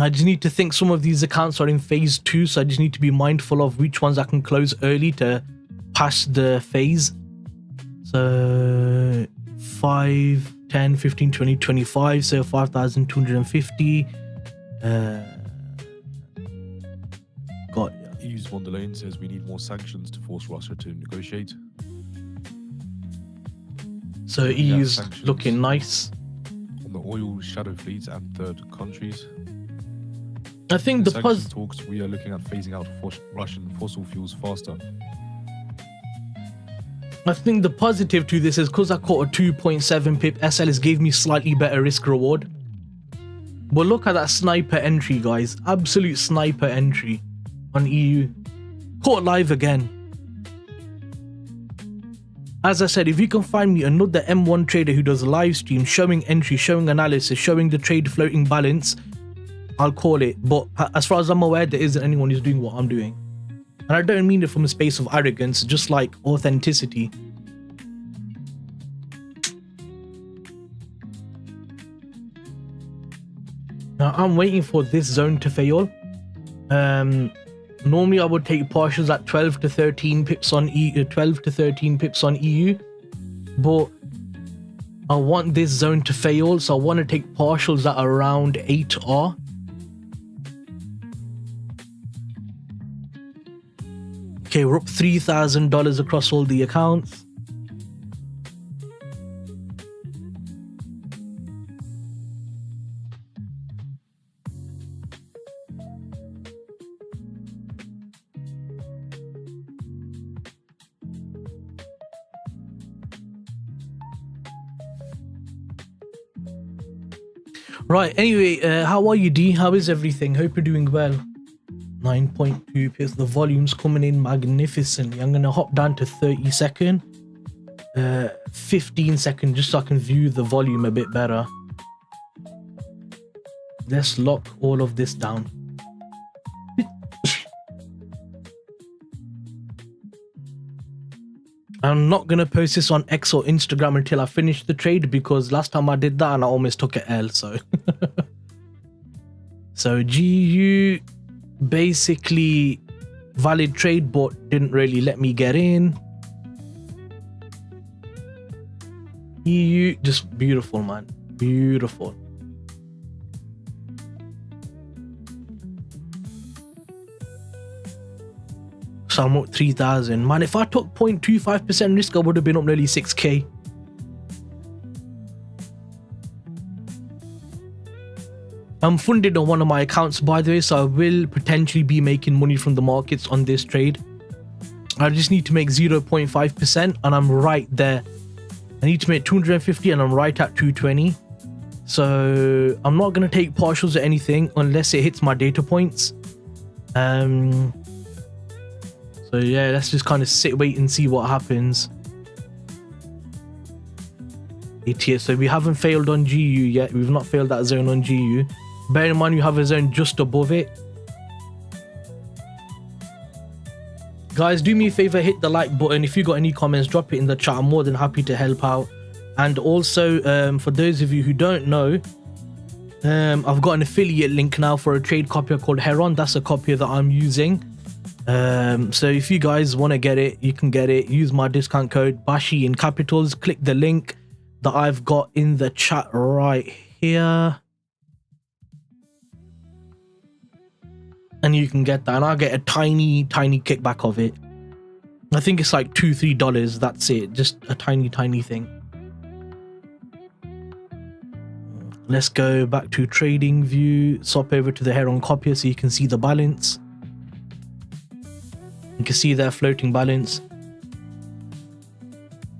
I just need to think some of these accounts are in phase 2, so I just need to be mindful of which ones I can close early to pass the phase. So 5, 10, 15, 20, 25, so 5,250. Got EU's von der Leyen says we need more sanctions to force Russia to negotiate. So EU's looking nice on the oil shadow fleets and third countries. I think the sanctions talks, we are looking at phasing out Russian fossil fuels faster. I think the positive to this is because I caught a 2.7 pip, SLS gave me slightly better risk reward. But look at that sniper entry, guys. Absolute sniper entry on EU. Caught live again. As I said, if you can find me another M1 trader who does live stream, showing entry, showing analysis, showing the trade floating balance, I'll call it. But as far as I'm aware, there isn't anyone who's doing what I'm doing. And I don't mean it from a space of arrogance, just like authenticity. Now I'm waiting for this zone to fail. Normally I would take partials at 12 to 13 pips on 12 to 13 pips on EU, but I want this zone to fail, so I want to take partials at around 8R. Okay, we're up $3,000 across all the accounts. Right, anyway, how are you, D? How is everything? Hope you're doing well. 9.2 pips. The volume's coming in magnificently. I'm going to hop down to 30 second. 15 second, just so I can view the volume a bit better. Let's lock all of this down. I'm not going to post this on X or Instagram until I finish the trade, because last time I did that and I almost took an L, so. So GU basically valid trade, but didn't really let me get in. EU, just beautiful, man. Beautiful. So I'm up 3,000. Man, if I took 0.25% risk, I would have been up nearly 6k. I'm funded on one of my accounts, by the way, so I will potentially be making money from the markets on this trade. I just need to make 0.5% and I'm right there. I need to make 250 and I'm right at 220. So I'm not going to take partials or anything unless it hits my data points. So yeah, let's just kind of wait and see what happens. So we haven't failed on GU yet. We've not failed that zone on GU. Bear in mind, you have a zone just above it. Guys, do me a favor, hit the like button. If you got any comments, drop it in the chat. I'm more than happy to help out. And also, for those of you who don't know, I've got an affiliate link now for a trade copier called Heron. That's a copier that I'm using. So if you guys want to get it, you can get it. Use my discount code Bashy in capitals. Click the link that I've got in the chat right here, and you can get that, and I'll get a tiny kickback of it. I think it's like $2-3. That's it, just a tiny thing. Let's go back to trading view, swap over to the Heron copier so you can see the balance. You can see their floating balance,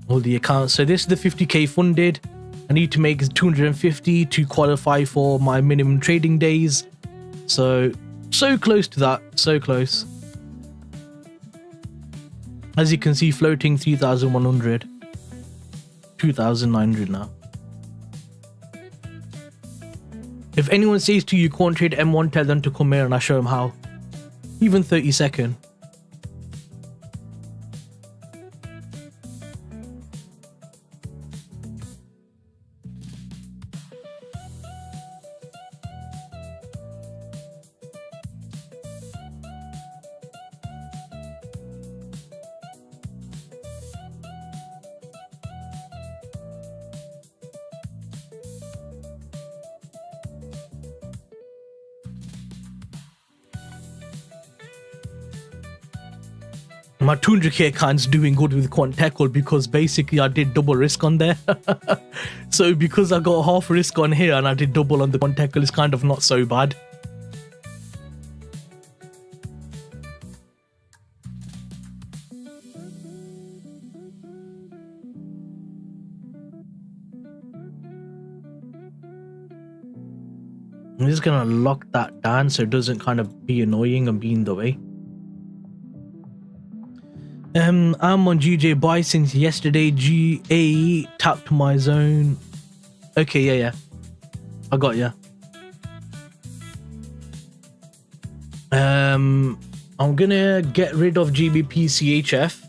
all the accounts. So this is the 50k funded. I need to make 250 to qualify for my minimum trading days. So close to that, so close. As you can see, floating 3,100, 2,900 now. If anyone says to you, can't trade M1, tell them to come here and I show them how. Even 30-second. My 200k account's doing good with Quant Tackle because basically I did double risk on there. So because I got half risk on here and I did double on the Quant Tackle, it's kind of not so bad. I'm just gonna lock that down so it doesn't kind of be annoying and be in the way. I'm on GJ buy since yesterday. GA tapped my zone. Okay, yeah. I got ya. I'm gonna get rid of GBP CHF.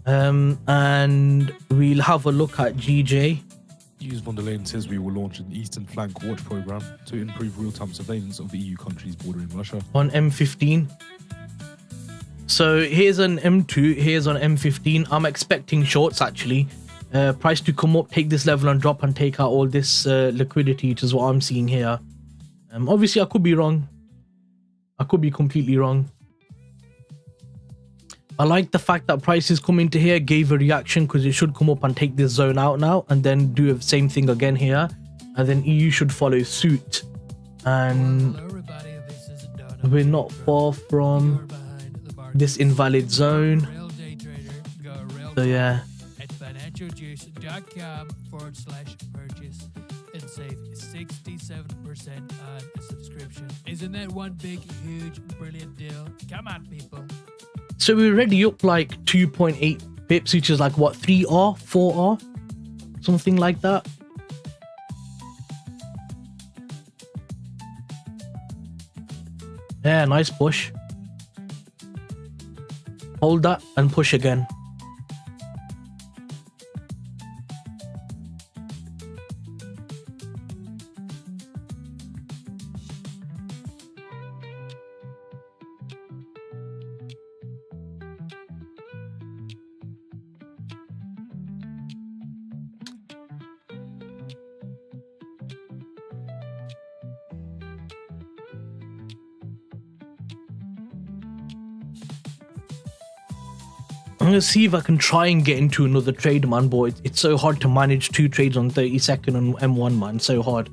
And we'll have a look at GJ. Hughes von der Leyen says we will launch an Eastern Flank Watch program to improve real-time surveillance of the EU countries bordering Russia. On M15. So here's an M2, here's on M15. I'm expecting shorts actually. Price to come up, take this level and drop and take out all this liquidity, which is what I'm seeing here. Obviously I could be wrong. I could be completely wrong. I like the fact that prices come into here, gave a reaction because it should come up and take this zone out now and then do the same thing again here. And then EU should follow suit. And we're not far from this invalid zone. So yeah. At financialjuice.com/purchase and save 67% on a subscription. Isn't that one big, huge, brilliant deal? Come on, people. So we're already up like 2.8 pips, which is like what, 3R, 4R? Something like that. Yeah, nice push. Hold that and push again. I'm gonna see if I can try and get into another trade, man, but it's so hard to manage 2 trades on 30-second on M1, man. So hard.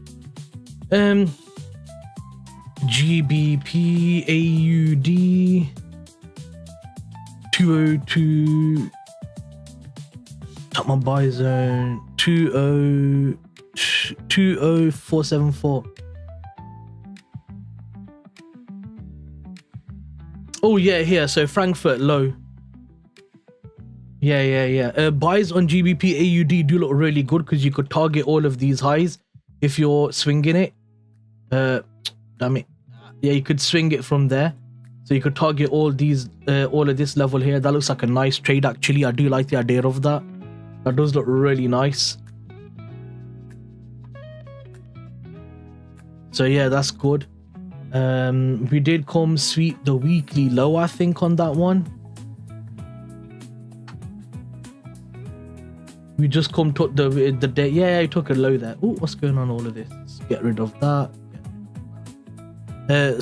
GBPUSD 202. Tap my buy zone 20474. Oh yeah, here. So Frankfurt low. Yeah. Buys on GBP AUD do look really good because you could target all of these highs if you're swinging it. Damn it. Yeah, you could swing it from there. So you could target all these, all of this level here. That looks like a nice trade actually. I do like the idea of that. That does look really nice. So yeah, that's good. We did come sweep the weekly low, I think, on that one. We just come took the day. Yeah, I took a low there. Oh, what's going on? All of this. Let's get rid of that.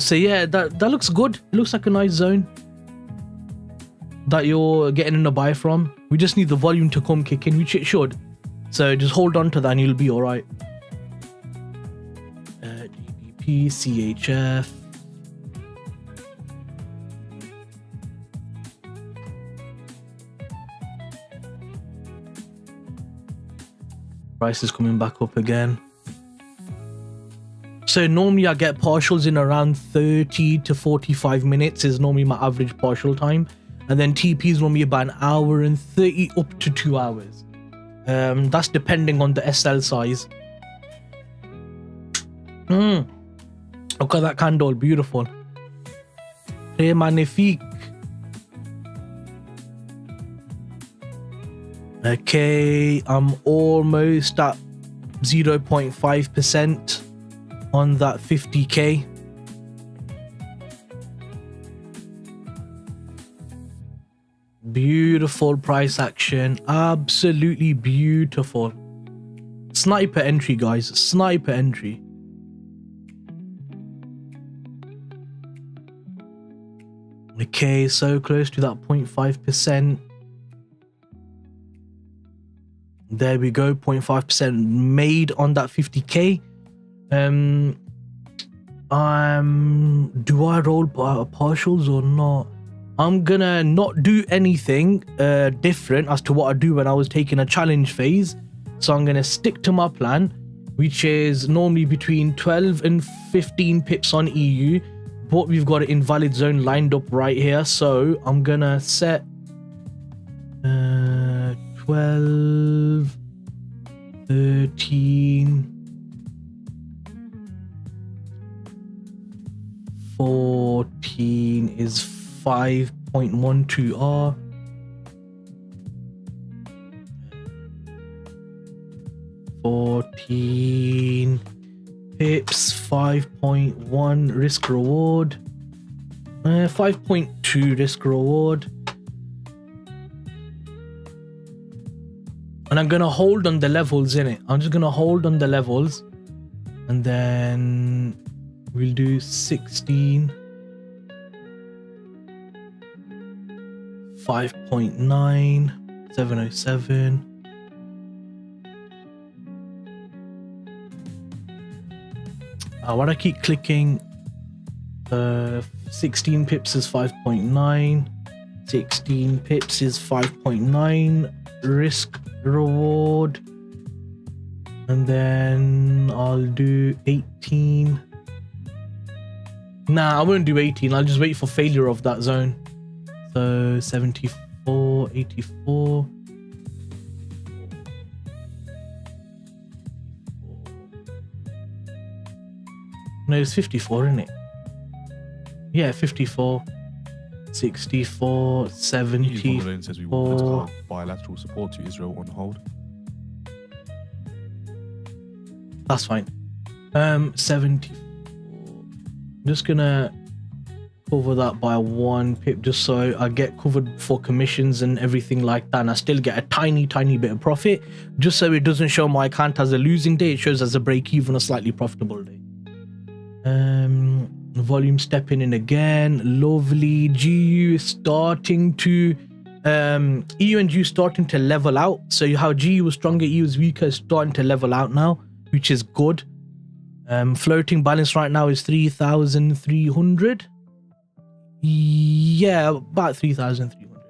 So yeah, that looks good. It looks like a nice zone that you're getting in a buy from. We just need the volume to come kick in, which it should. So just hold on to that and you'll be all right. GBP, CHF. Price is coming back up again. So normally I get partials in around 30 to 45 minutes is normally my average partial time. And then TP is normally about an hour and 30 up to 2 hours. That's depending on the SL size. Look at that candle, beautiful. Très magnifique. Okay, I'm almost at 0.5% on that 50k. Beautiful price action, absolutely beautiful. Sniper entry, guys, sniper entry. Okay, so close to that 0.5%. There we go, 0.5% made on that 50k. Do I roll partials or not? I'm gonna not do anything different as to what I do when I was taking a challenge phase. So I'm gonna stick to my plan, which is normally between 12 and 15 pips on EU, but we've got an invalid zone lined up right here. So I'm gonna set 12, 13, 14 is 5.12R. 14 pips, 5.1 risk reward, 5.2 risk reward. And I'm gonna hold on the levels in it. I'm just gonna hold on the levels, and then we'll do 16, 5.9, 707. Why do I keep clicking? 16 pips is 5.9. 16 pips is 5.9 risk reward. And then I'll do 18. Nah, I won't do 18. I'll just wait for failure of that zone. So 74, 84. No, it's 54, isn't it? Yeah, 54, 64, 70. Says we will put our bilateral support to Israel on hold. That's fine. 74. I'm just gonna cover that by 1 pip just so I get covered for commissions and everything like that, and I still get a tiny bit of profit, just so it doesn't show my account as a losing day. It shows as a break even, a slightly profitable day. Volume stepping in again, lovely. GU is starting to EU and GU starting to level out. So how GU was stronger, EU was weaker, is starting to level out now, which is good. Floating balance right now is 3,300. Yeah, about 3,300.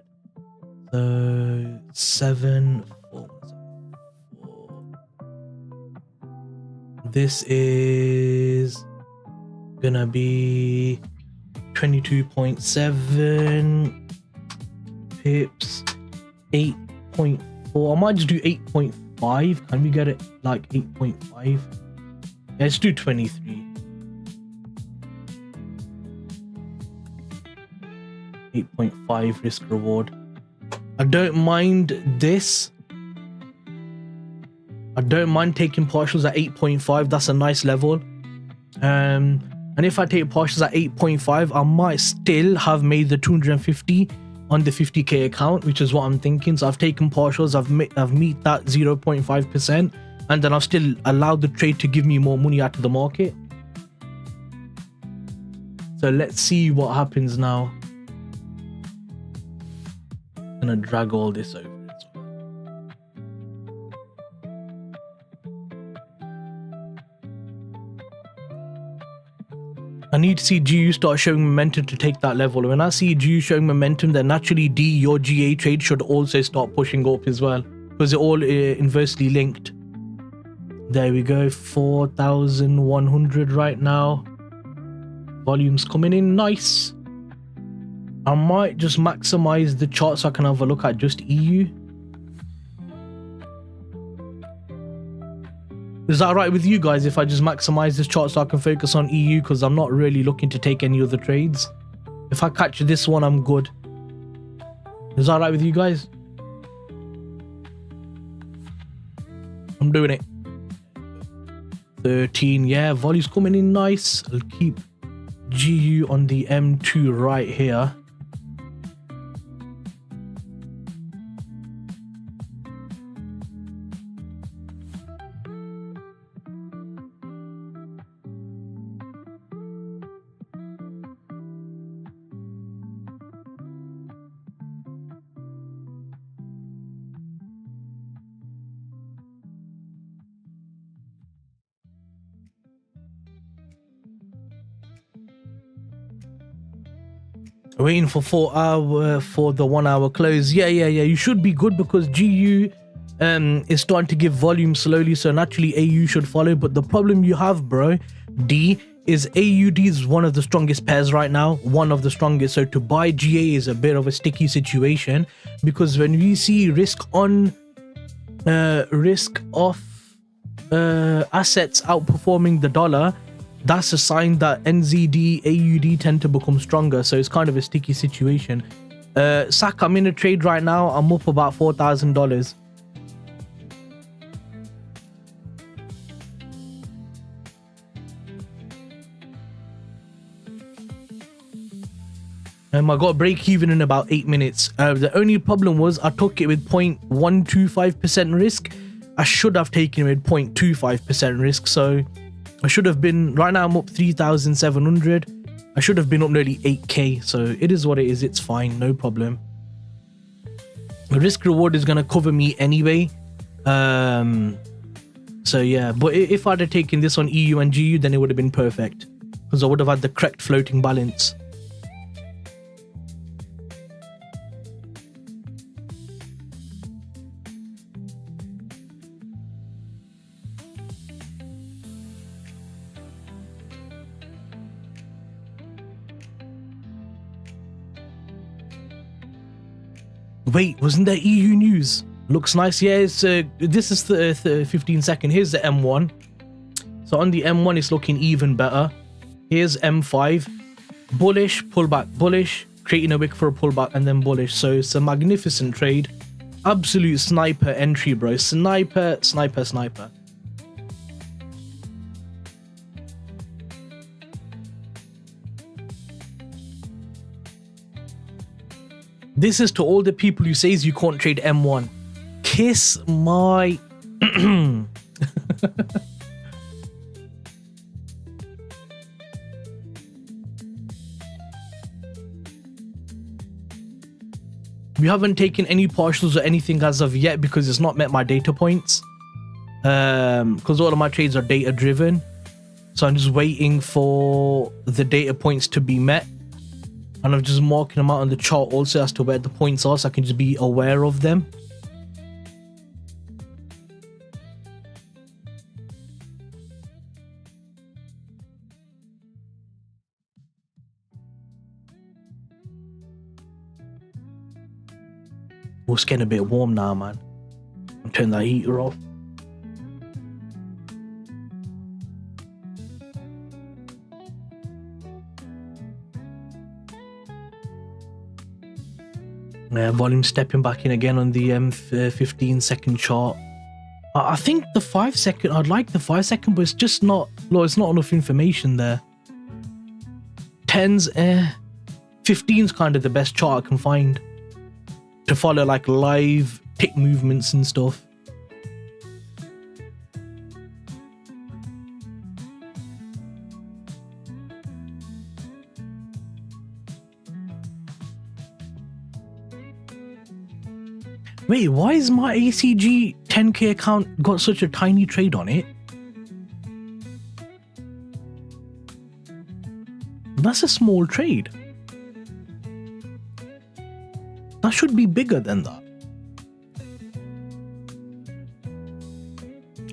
So 7, 4, 4. This is gonna be 22.7 pips, 8.4. I might just do 8.5. Can we get it like 8.5? Let's do 23. 8.5 risk reward. I don't mind this. I don't mind taking partials at 8.5. That's a nice level. And if I take partials at 8.5, I might still have made the 250 on the 50k account, which is what I'm thinking. So I've taken partials, I've meet that 0.5%, and then I've still allowed the trade to give me more money out of the market. So let's see what happens now. I'm gonna drag all this over. I need to see GU start showing momentum to take that level. When I see GU showing momentum, then naturally D, your GA trade should also start pushing up as well, because they're all inversely linked. There we go, 4,100 right now. Volume's coming in nice. I might just maximize the chart so I can have a look at just EU. Is that right with you guys if I just maximize this chart so I can focus on EU, because I'm not really looking to take any other trades? If I catch this one, I'm good. Is that right with you guys? I'm doing it. 13, yeah, volume's coming in nice. I'll keep GU on the M2 right here. Waiting for 4 hour for the 1 hour close. Yeah, you should be good, because GU is starting to give volume slowly, so naturally AU should follow. But the problem you have, bro, D, is AUD is one of the strongest pairs right now, one of the strongest. So to buy GA is a bit of a sticky situation, because when we see risk off assets outperforming the dollar, that's a sign that NZD, AUD tend to become stronger. So it's kind of a sticky situation. SAC, I'm in a trade right now. I'm up about $4,000. I got a break even in about 8 minutes. The only problem was I took it with 0.125% risk. I should have taken it with 0.25% risk. So I should have been, right now I'm up 3,700. I should have been up nearly 8k. So it is what it is. It's fine. No problem. The risk reward is going to cover me anyway. So yeah, but if I'd have taken this on EU and GU, then it would have been perfect, because I would have had the correct floating balance. Wait, wasn't there EU news? Looks nice. Yeah, it's this is the 15 second. Here's the M1. So on the M1, it's looking even better. Here's M5. Bullish, pullback, bullish, creating a wick for a pullback, and then bullish. So it's a magnificent trade. Absolute sniper entry, bro. Sniper. This is to all the people who says you can't trade M1. Kiss my... We haven't taken any partials or anything as of yet, because it's not met my data points. Because all of my trades are data driven. So I'm just waiting for the data points to be met. And I'm just marking them out on the chart also as to where the points are, so I can just be aware of them. Oh, it's getting a bit warm now, man. I'll turn that heater off. Volume stepping back in again on the 15 second chart. I think the 5 second, I'd like the 5 second, but it's just not, no, it's not enough information there. 10's, 15's kind of the best chart I can find to follow like live tick movements and stuff. Wait, why is my ACG 10k account got such a tiny trade on it? That's a small trade. That should be bigger than that.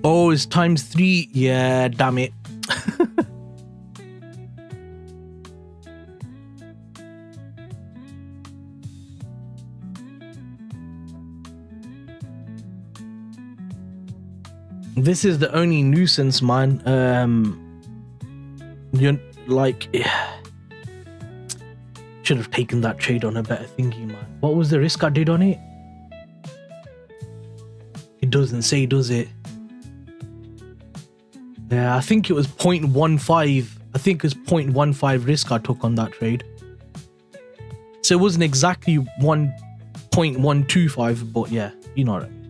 Oh, it's ×3. Yeah, damn it. This is the only nuisance, man. You're like, should have taken that trade on a better thingy, man. What was the risk I did on it? It doesn't say, does it? Yeah, I think it was 0.15. I think it was 0.15 risk I took on that trade. So it wasn't exactly 1.125, but yeah, you know what I mean.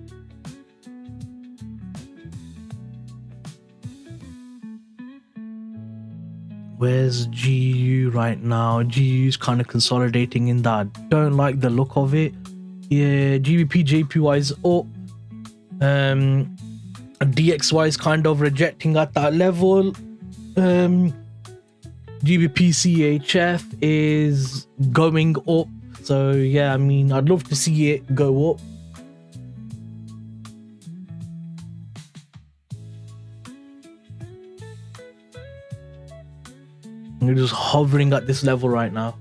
Where's GU right now? GU's kind of consolidating in that. Don't like the look of it. Yeah, GBP JPY is up. DXY is kind of rejecting at that level. GBP CHF is going up. So yeah, I mean, I'd love to see it go up. You're just hovering at this level right now.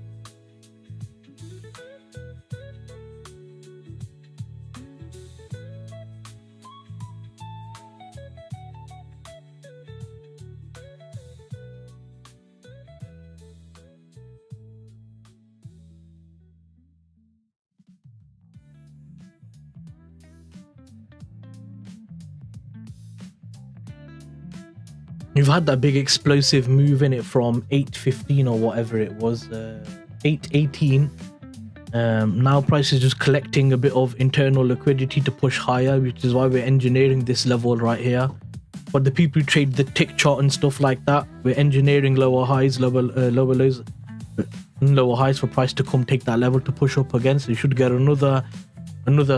You've had that big explosive move in it from 8.15 or whatever it was, 8.18. Now price is just collecting a bit of internal liquidity to push higher, which is why we're engineering this level right here. But the people who trade the tick chart and stuff like that, we're engineering lower highs, lower lows, lower highs for price to come take that level to push up again. So you should get another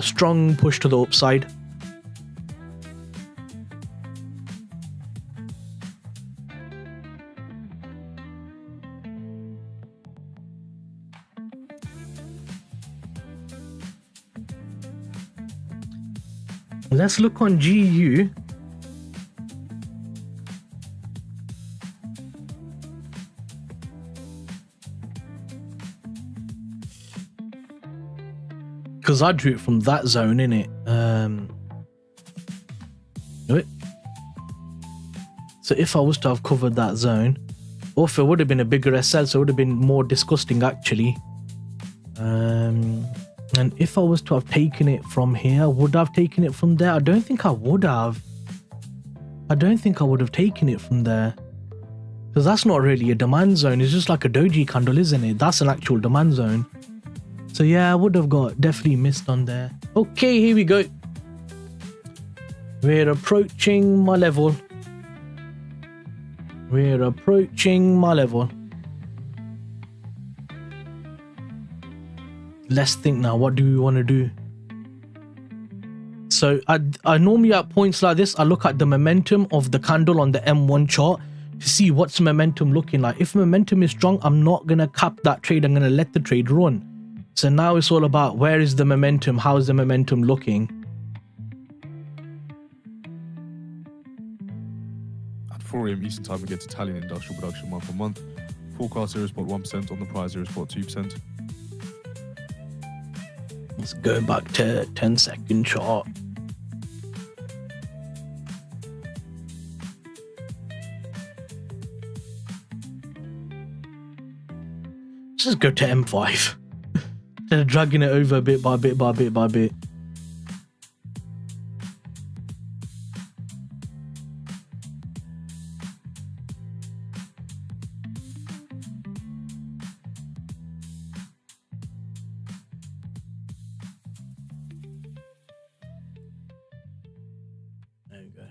strong push to the upside. Let's look on GU. Because I drew it from that zone, innit? So if I was to have covered that zone, or if it would have been a bigger SL, so it would have been more disgusting actually. And if I was to have taken it from here, would I have taken it from there? I don't think I would have. I don't think I would have taken it from there. Because that's not really a demand zone. It's just like a doji candle, isn't it? That's an actual demand zone. So yeah, I would have definitely missed on there. Okay, here we go. We're approaching my level. We're approaching my level. Let's think now, what do we want to do? So I normally at points like this, I look at the momentum of the candle on the M1 chart to see what's momentum looking like. If momentum is strong, I'm not going to cap that trade. I'm going to let the trade run. So now it's all about where is the momentum? How is the momentum looking? At 4 AM Eastern Time, we get Italian industrial production month on month. Forecast 0.1% on the price, 0.2%. Let's go back to 10-second chart. Let's just go to M5. Instead of dragging it over bit by bit by bit by bit. There we go.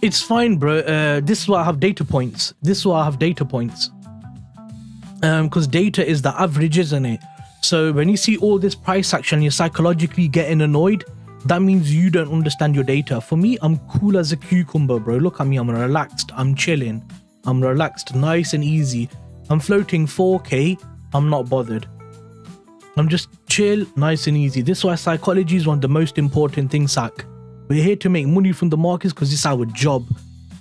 It's fine, bro. This is why I have data points. Because data is the average, isn't it? So when you see all this price action, you're psychologically getting annoyed. That means you don't understand your data. For me, I'm cool as a cucumber, bro. Look at me. I'm relaxed. I'm chilling. I'm relaxed, nice and easy. I'm floating 4K. I'm not bothered. I'm just chill, nice and easy. This is why psychology is one of the most important things, Sak. We're here to make money from the markets because it's our job.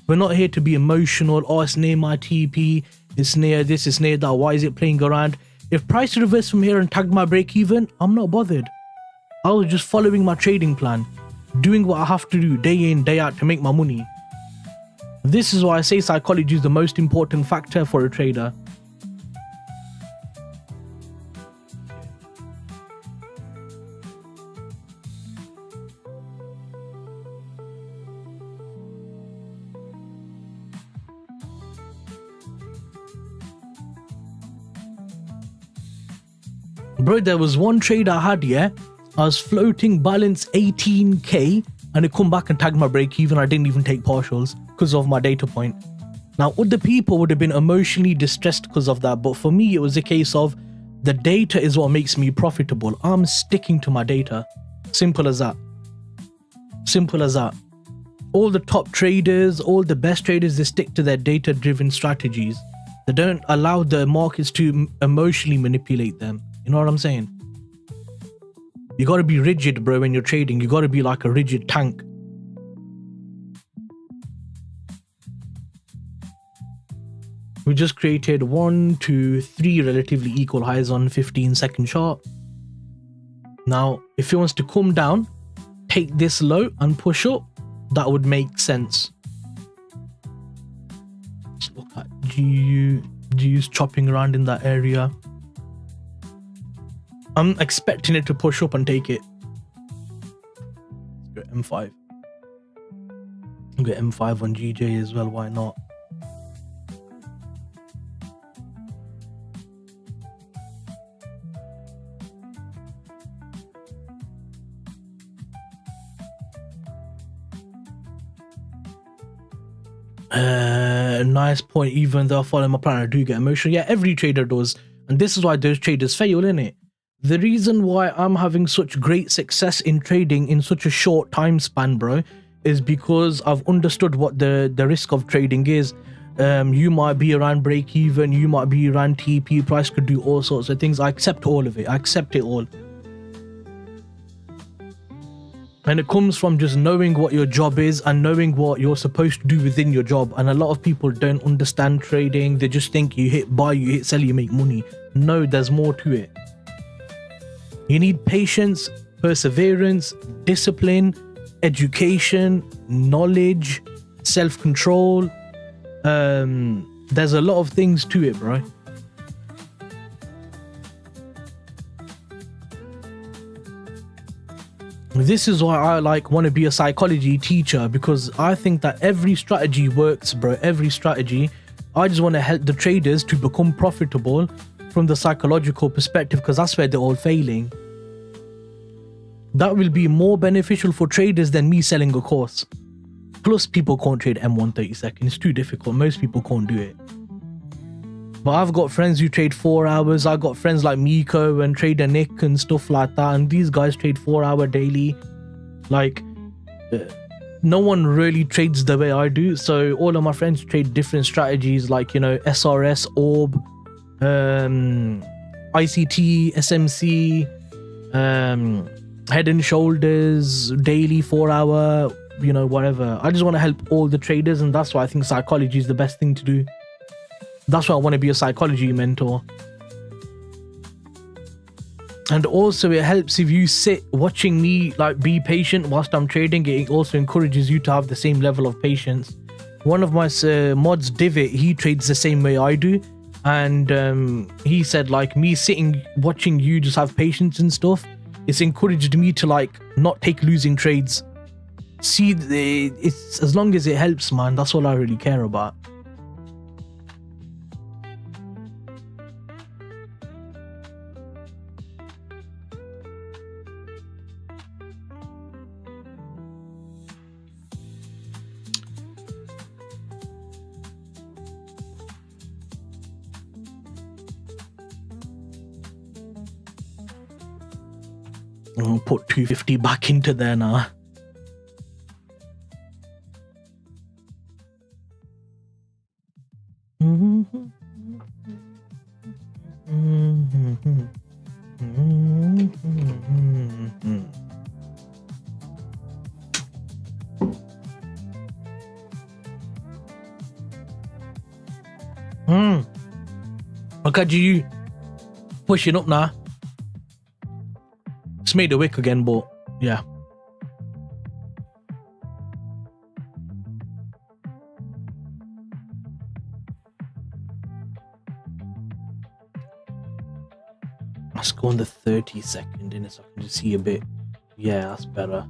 We're not here to be emotional. Oh, it's near my TP. It's near this, it's near that. Why is it playing around? If price reversed from here and tagged my break even, I'm not bothered. I was just following my trading plan, doing what I have to do day in, day out to make my money. This is why I say psychology is the most important factor for a trader. Bro, there was one trade I had, yeah. I was floating balance 18K and it come back and tagged my break even. I didn't even take partials because of my data point. Now, other people would have been emotionally distressed because of that. But for me, it was a case of the data is what makes me profitable. I'm sticking to my data. Simple as that. Simple as that. All the top traders, all the best traders, they stick to their data-driven strategies. They don't allow the markets to emotionally manipulate them. You know what I'm saying? You got to be rigid, bro, when you're trading. You got to be like a rigid tank. We just created 1, 2, 3 relatively equal highs on 15-second chart. Now, if it wants to come down, take this low and push up, that would make sense. Let's look at GU's chopping around in that area. I'm expecting it to push up and take it. Let's go M5. I'll get M5 on GJ as well, why not? Nice point. Even though I follow my plan, I do get emotional. Yeah, every trader does. And this is why those traders fail, innit? The reason why I'm having such great success in trading in such a short time span, bro, is because I've understood what the risk of trading is. You might be around break even, you might be around TP, price could do all sorts of things. I accept all of it. I accept it all. And it comes from just knowing what your job is and knowing what you're supposed to do within your job. And a lot of people don't understand trading. They just think you hit buy, you hit sell, you make money. No, there's more to it. You need patience, perseverance, discipline, education, knowledge, self-control. There's a lot of things to it, bro. This is why I want to be a psychology teacher, because I think that every strategy works, bro. Every strategy. I just want to help the traders to become profitable from the psychological perspective, because that's where they're all failing. That will be more beneficial for traders than me selling a course. Plus, people can't trade M1 30 seconds. It's too difficult. Most people can't do it. But I've got friends who trade 4 hours. I've got friends like Miko and Trader Nick and stuff like that. And these guys trade 4-hour daily. No one really trades the way I do. So all of my friends trade different strategies like, SRS, Orb, ICT, SMC, head and shoulders, daily 4-hour, whatever. I just want to help all the traders, and that's why I think psychology is the best thing to do. That's why I want to be a psychology mentor. And also it helps if you sit watching me be patient whilst I'm trading. It also encourages you to have the same level of patience. One of my mods, Divot, he trades the same way I do, and he said me sitting watching you just have patience and stuff, it's encouraged me to not take losing trades. see, it's as long as it helps, man. That's all I really care about. I'll put 250 back into there now. Look at you pushing up now. It's made a wick again, but yeah. Let's go on the 30-second in it so I can just see a bit. Yeah, that's better.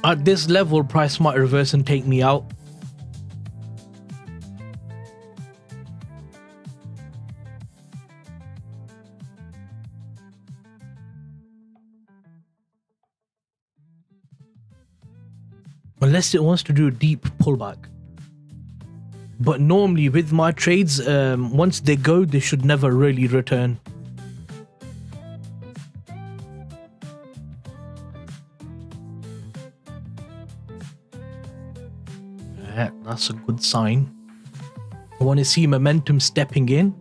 At this level, price might reverse and take me out. Unless it wants to do a deep pullback. But normally with my trades, once they go, they should never really return. Yeah, that's a good sign. I want to see momentum stepping in.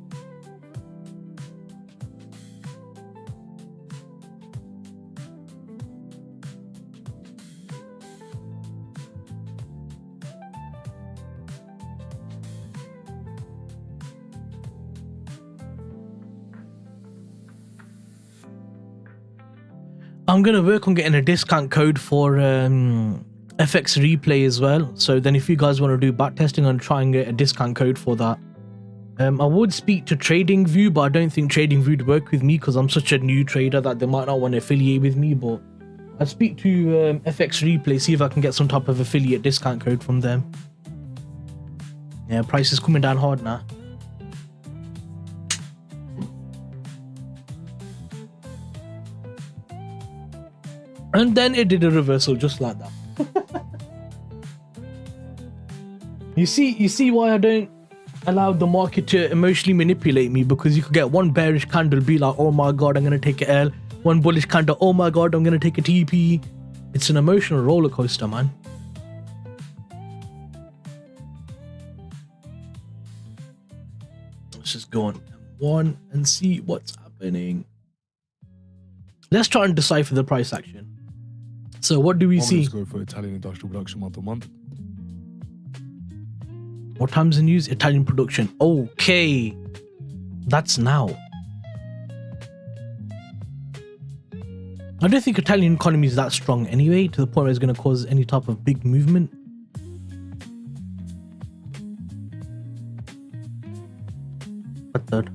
I'm going to work on getting a discount code for FX replay as well. So then if you guys want to do backtesting, I'll try and get a discount code for that. I would speak to TradingView, but I don't think TradingView would work with me because I'm such a new trader that they might not want to affiliate with me. But I'll speak to FX replay, see if I can get some type of affiliate discount code from them. Yeah, price is coming down hard now. And then it did a reversal just like that. You see why I don't allow the market to emotionally manipulate me, because you could get one bearish candle, be like, oh my god, I'm gonna take an L. One bullish candle, oh my god, I'm gonna take a TP. It's an emotional roller coaster, man. Let's just go on one and see what's happening. Let's try and decipher the price action. So what do we see? Let's go for Italian industrial production month on month. What time's the news? Italian production. Okay. That's now. I don't think Italian economy is that strong anyway, to the point where it's going to cause any type of big movement. What third?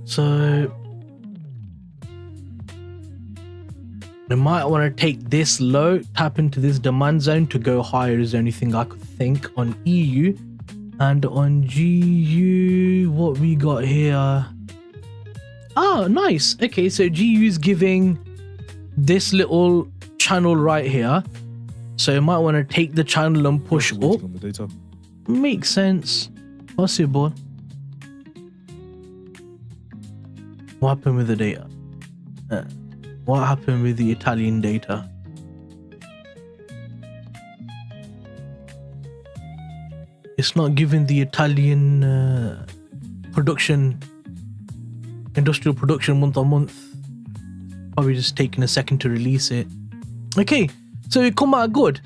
So they might want to take this low, tap into this demand zone to go higher is the only thing I could think on EU. And on GU, what we got here? Oh, nice. Okay, so GU is giving this little channel right here. So you might want to take the channel and push up. On the data. Makes sense. Possible. What happened with the data? What happened with the Italian data? It's not giving the Italian production, industrial production month on month. Probably just taking a second to release it. Okay, so it come out good.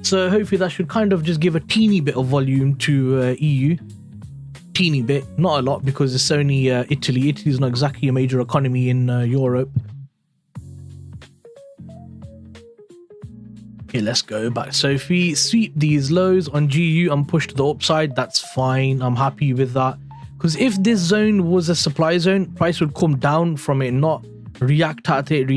So hopefully that should kind of just give a teeny bit of volume to EU. teeny bit, not a lot, because it's only Italy. Italy's not exactly a major economy in Europe. Okay, let's go back. So if we sweep these lows on GU and push to the upside, that's fine. I'm happy with that. Because if this zone was a supply zone, price would come down from it, not react at it,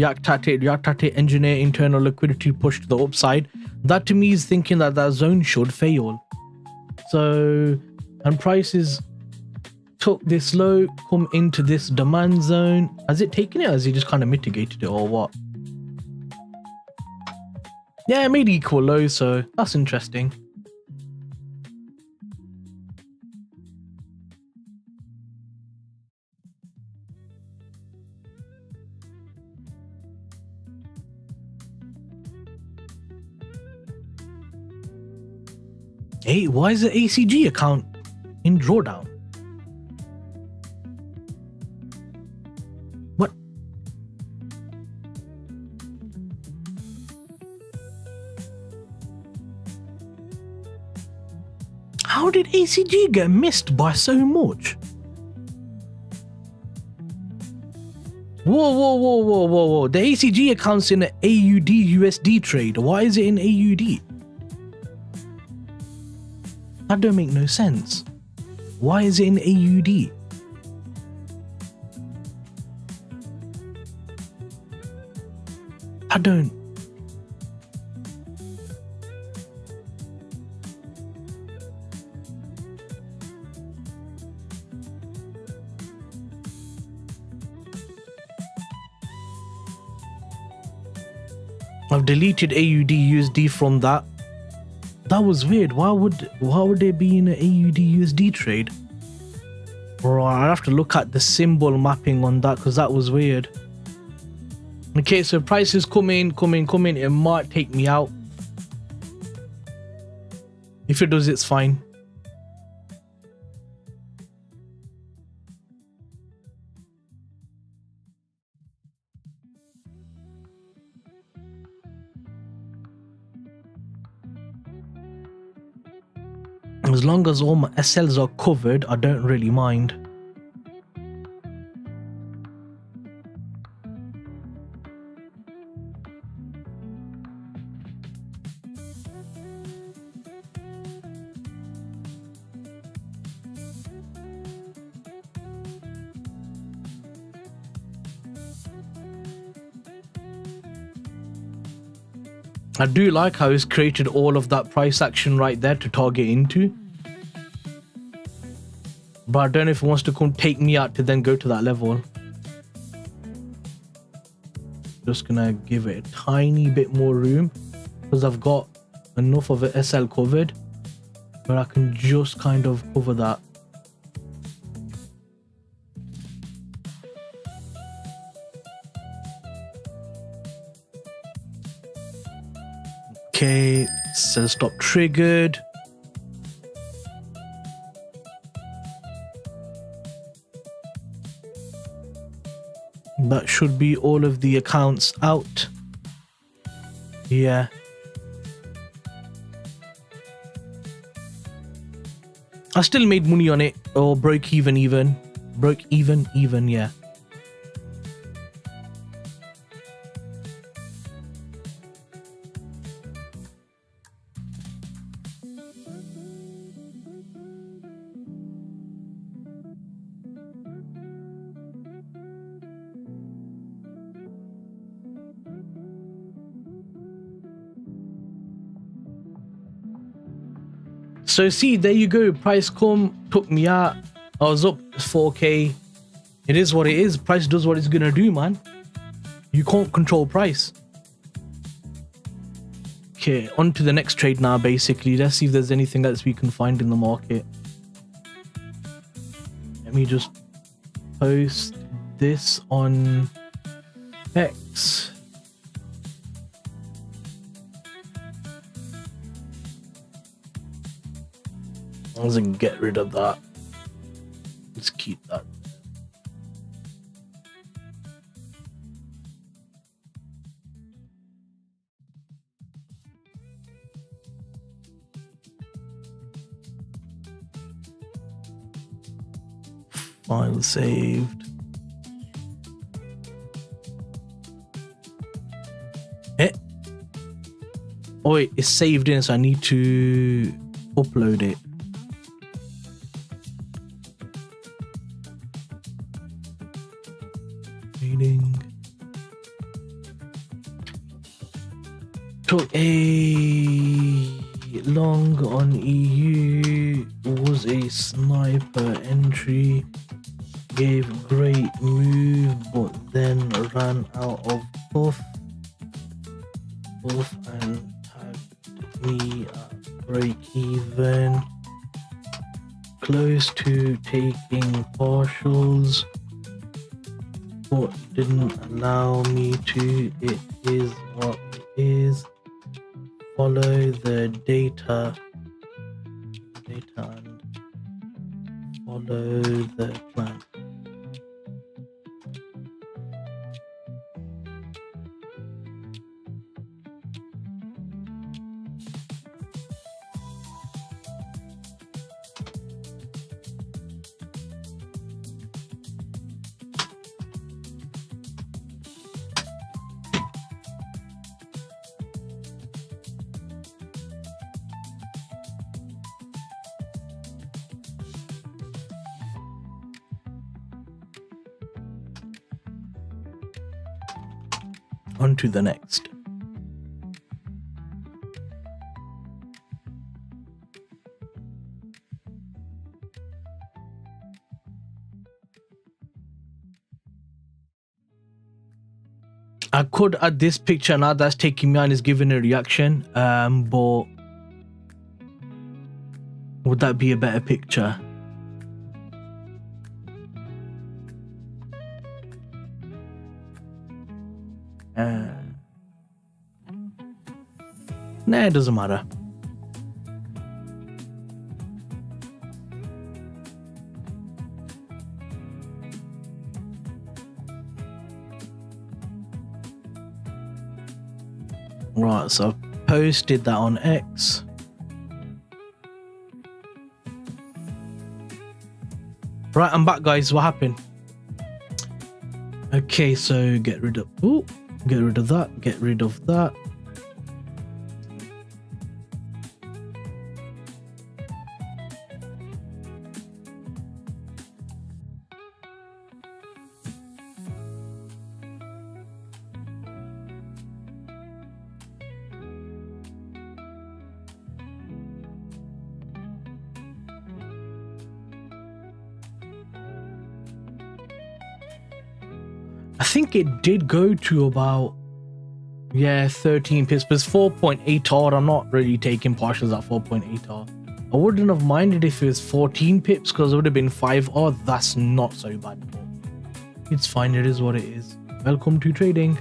engineer internal liquidity, push to the upside. That to me is thinking that that zone should fail. So, and prices took this low, come into this demand zone. Has it taken it, or has it just kind of mitigated it, or what? Yeah, it made equal low, so that's interesting. Hey, why is the ACG account in drawdown? What? How did ACG get missed by so much? Whoa. The ACG account's in an AUD-USD trade. Why is it in AUD? That don't make no sense. Why is it in AUD? I don't. I've deleted AUD-USD from that. That was weird. Why would they be in an AUD-USD trade? Or I'll have to look at the symbol mapping on that, because that was weird. Okay, so prices come in. It might take me out. If it does, it's fine. As long as all my SLs are covered, I don't really mind. I do like how it's created all of that price action right there to target into. But I don't know if it wants to come take me out to then go to that level. Just gonna give it a tiny bit more room, because I've got enough of it SL covered where I can just kind of cover that. Okay, sell stop triggered. That should be all of the accounts out. Yeah. I still made money on it, or broke even, yeah. So see, there you go. Price come, took me out. I was up 4k. It is what it is. Price does what it's gonna do, man. You can't control price. Okay, on to the next trade now, basically. Let's see if there's anything else we can find in the market. Let me just post this on X. I can get rid of that. Let's keep that. File saved. Oh wait, it's saved in, so I need to upload it. Reading. Took a long on EU, was a sniper entry, gave great move, but then ran out of puff and tagged me at break even, close to taking partials, but didn't allow me to. It is what it is. Follow the data and follow the plan. On to the next. I could add this picture now that's taking me on is giving a reaction, but would that be a better picture? Nah, it doesn't matter. Right, so I've posted that on X. Right, I'm back, guys. What happened? Okay, so get rid of that, get rid of that. I think it did go to about 13 pips, but it's 4.8 R. I'm not really taking partials at 4.8 R. I wouldn't have minded if it was 14 pips because it would have been 5 R. That's not so bad. It's fine. It is what it is. Welcome to trading.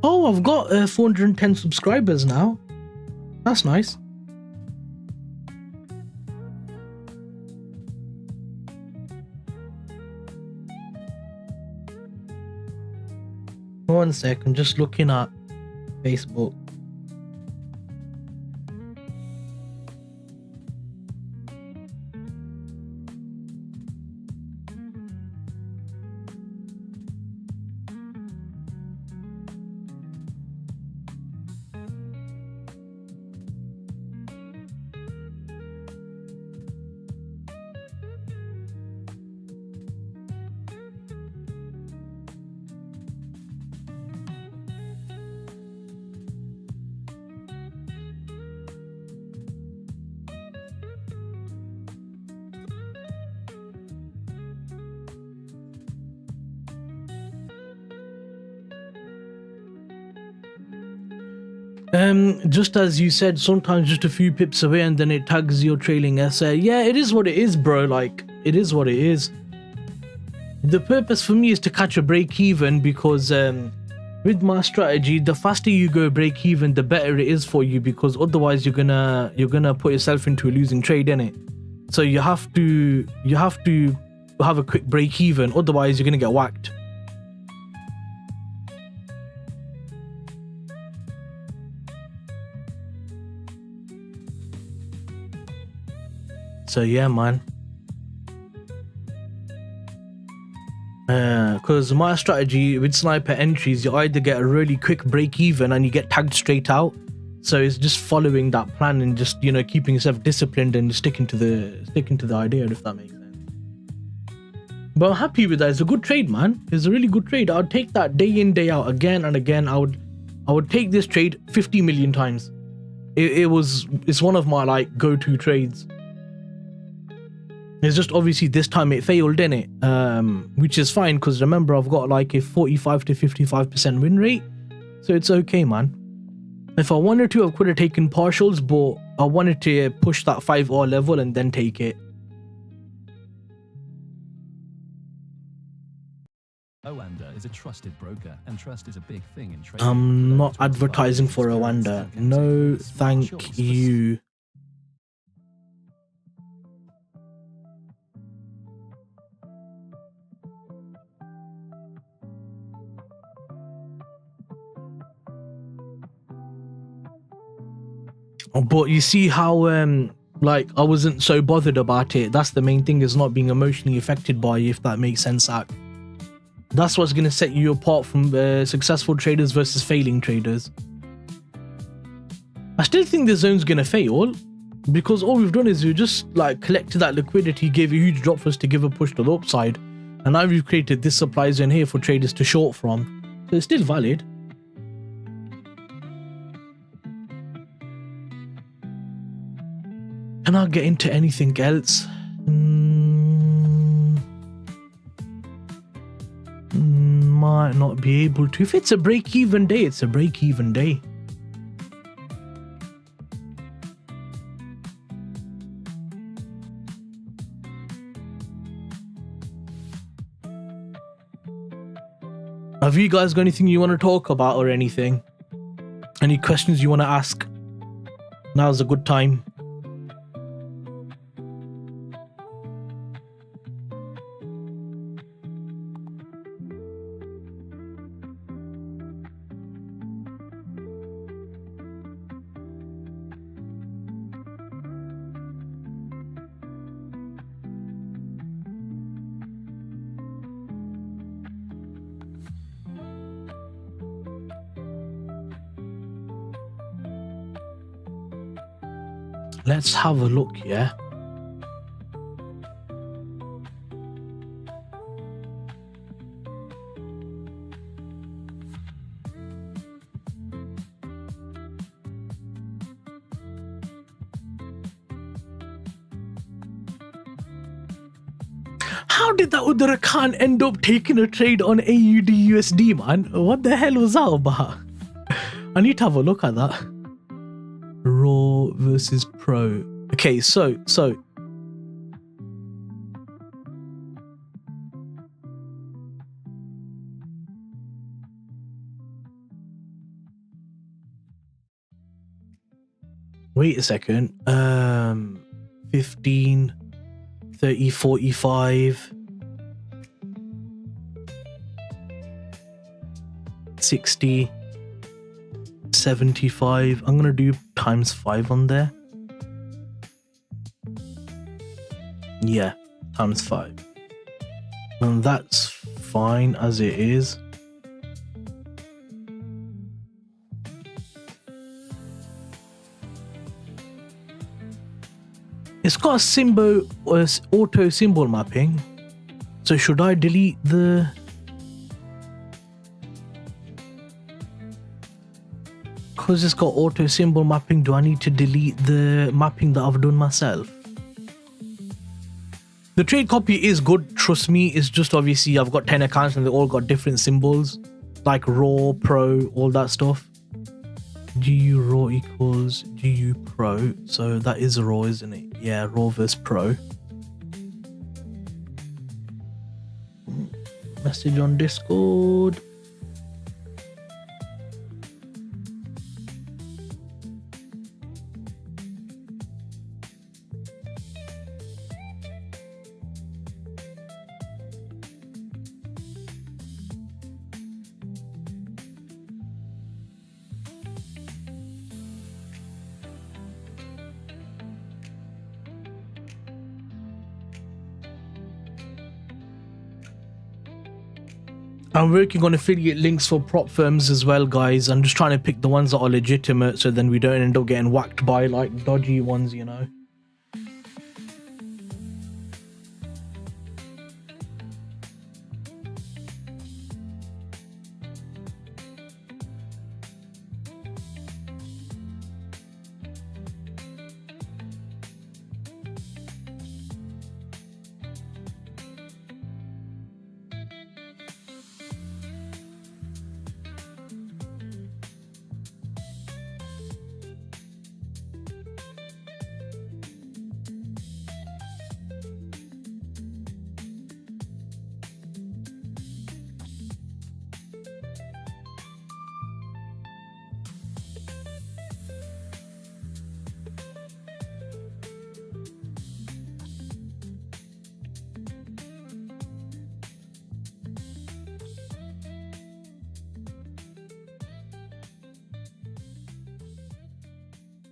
Oh, I've got 410 subscribers now. That's nice. One sec, I'm just looking at Facebook. Just as you said, sometimes just a few pips away and then it tags your trailing essay. Yeah, it is what it is, bro. Like, it is what it is. The purpose for me is to catch a break even, because with my strategy, the faster you go break even, the better it is for you, because otherwise you're gonna put yourself into a losing trade, innit? So you have to have a quick break even, otherwise you're gonna get whacked. So yeah, man. Because my strategy with sniper entries, you either get a really quick break even and you get tagged straight out. So it's just following that plan and just, you know, keeping yourself disciplined and sticking to the idea, if that makes sense. But I'm happy with that. It's a good trade, man. It's a really good trade. I'd take that day in, day out, again and again. I would take this trade 50 million times. It's one of my like go-to trades. It's just obviously this time it failed, didn't it? Which is fine, because remember, I've got like a 45 to 55% win rate. So it's okay, man. If I wanted to, I could have taken partials, but I wanted to push that 5R level and then take it. Oanda is a trusted broker, and trust is a big thing in trading. I'm not advertising for Oanda. No, thank you. But you see how like I wasn't so bothered about it. That's the main thing, is not being emotionally affected by it, if that makes sense. That's what's going to set you apart from successful traders versus failing traders. I still think the zone's going to fail, because all we've done is we just like collected that liquidity, gave a huge drop for us to give a push to the upside, and now we've created this supply zone here for traders to short from. So it's still valid. Can I get into anything else? Might not be able to. If it's a break-even day, it's a break-even day. Have you guys got anything you want to talk about or anything? Any questions you want to ask? Now's a good time. Let's have a look, yeah. How did that other account end up taking a trade on AUD/USD, man? What the hell was that about? I need to have a look at that. Raw versus Pro. Okay, so wait a second. 15, 30, 45, 60, 75. I'm gonna do times 5 on there. Yeah, times 5. And that's fine as it is. It's got a symbol, or auto symbol mapping. So should I delete the... Because it's got auto symbol mapping, do I need to delete the mapping that I've done myself? The trade copy is good, trust me. It's just obviously I've got 10 accounts and they all got different symbols, like raw, pro, all that stuff. GU raw equals GU pro. So that is raw, isn't it? Yeah, raw versus pro. Message on Discord. I'm working on affiliate links for prop firms as well, guys. I'm just trying to pick the ones that are legitimate so then we don't end up getting whacked by like dodgy ones, you know.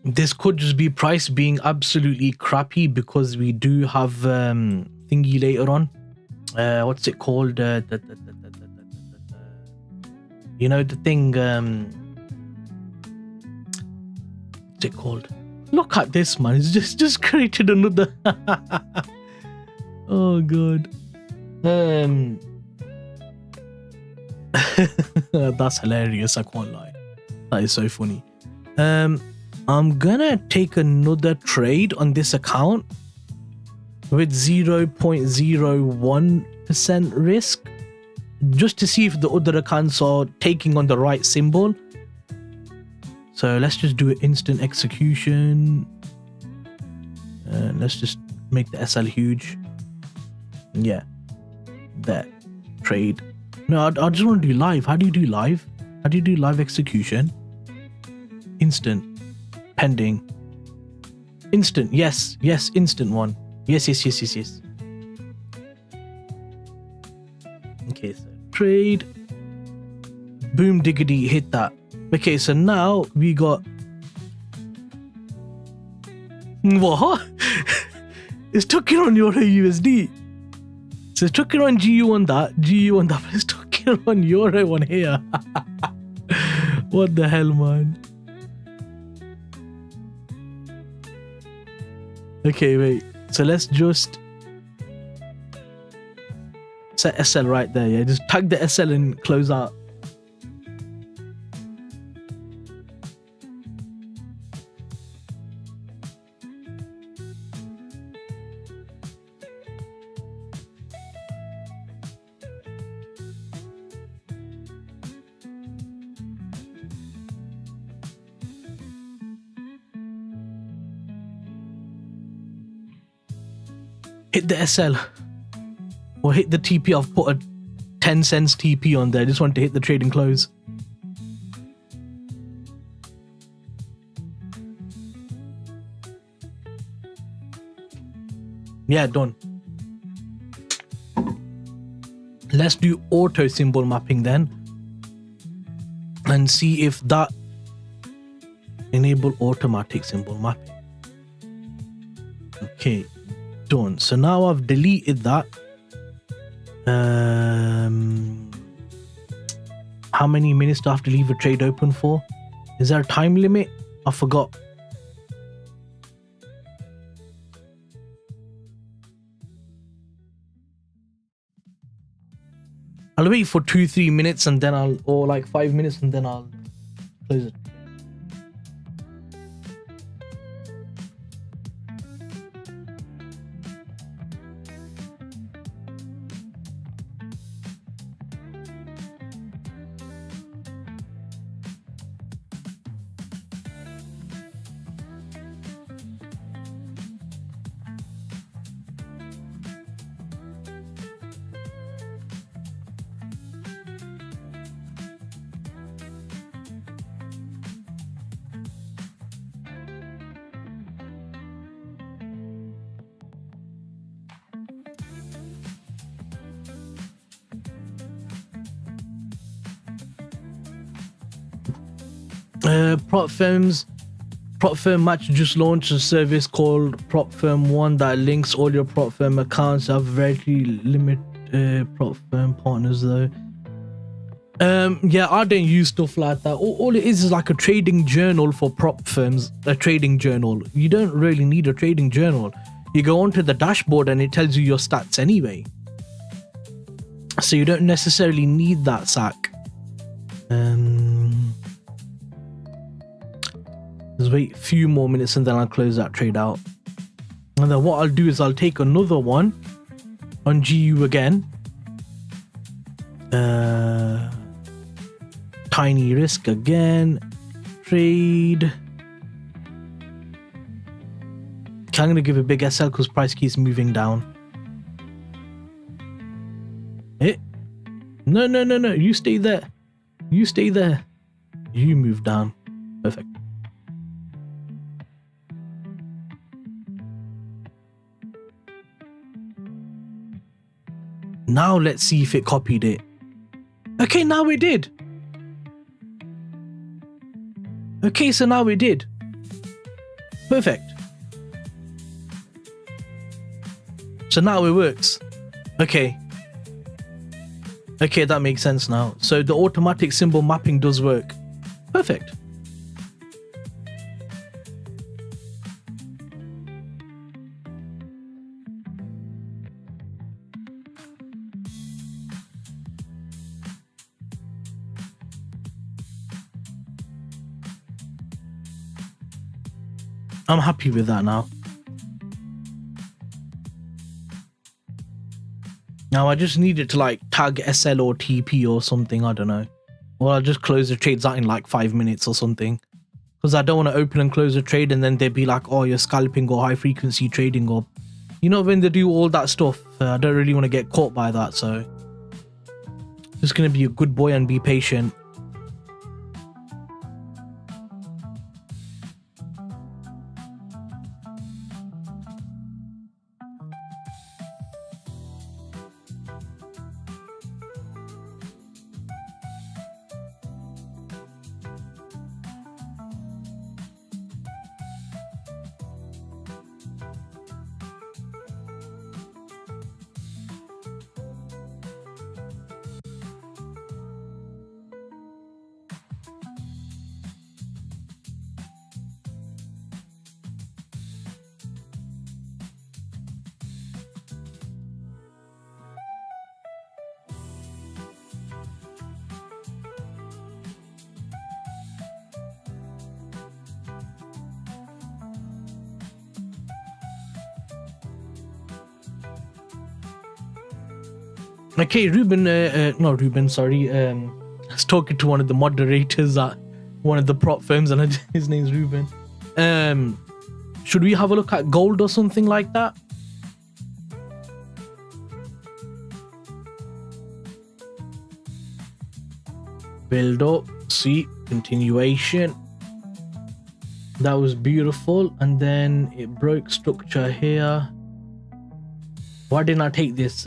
This could just be price being absolutely crappy because we do have thingy later on. What's it called? You know the thing. What's it called? Look at this, man. It's just created another. Oh god. That's hilarious. I can't lie. That is so funny. I'm gonna take another trade on this account with 0.01% risk just to see if the other accounts are taking on the right symbol. So let's just do an instant execution. Let's just make the SL huge. Yeah, that trade. No, I just want to do live. How do you do live? How do you do live execution? Instant. Pending. Instant. Yes. Yes. Instant one. Yes. Okay. So trade. Boom diggity. Hit that. Okay. So now we got. What? It's took it on Euro USD. So it took it on GU on that. GU on that. But it's took it on Euro on here. What the hell, man? Okay, wait. So let's just set SL right there. Yeah, just tag the SL and close out. Hit the SL or hit the TP. I've put a 10 cents TP on there. I just want to hit the trade and close. Yeah, done. Let's do auto symbol mapping then and see if that enable automatic symbol mapping. Okay. Done. So now I've deleted that. How many minutes do I have to leave a trade open for? Is there a time limit? I forgot. I'll wait for 2-3 minutes and then or like 5 minutes and then I'll close it. Prop firms. Prop firm match just launched a service called Prop Firm One that links all your prop firm accounts. Have very limited prop firm partners though. Yeah, I don't use stuff like that. All it is like a trading journal for prop firms. A trading journal. You don't really need a trading journal. You go onto the dashboard and it tells you your stats anyway. So you don't necessarily need that sack. Just wait a few more minutes and then I'll close that trade out. And then what I'll do is I'll take another one on GU again. Tiny risk again. Trade. Okay, I'm going to give a big SL because price keeps moving down. No. You stay there. You stay there. You move down. Perfect. Now let's see if it copied it. Okay, now it did. Okay, so now it did. Perfect. So now it works. Okay. Okay, that makes sense now. So the automatic symbol mapping does work. Perfect. I'm happy with that now. Now I just need it to like tag SL or TP or something, I don't know. Or I'll just close the trades out in like 5 minutes or something. Because I don't want to open and close a trade and then they'd be like, oh, you're scalping or high frequency trading or... You know, when they do all that stuff, I don't really want to get caught by that, so... Just going to be a good boy and be patient. Okay, sorry. I was talking to one of the moderators at one of the prop firms and his name's Ruben. Should we have a look at gold or something like that? Build up, see, continuation. That was beautiful. And then it broke structure here. Why didn't I take this?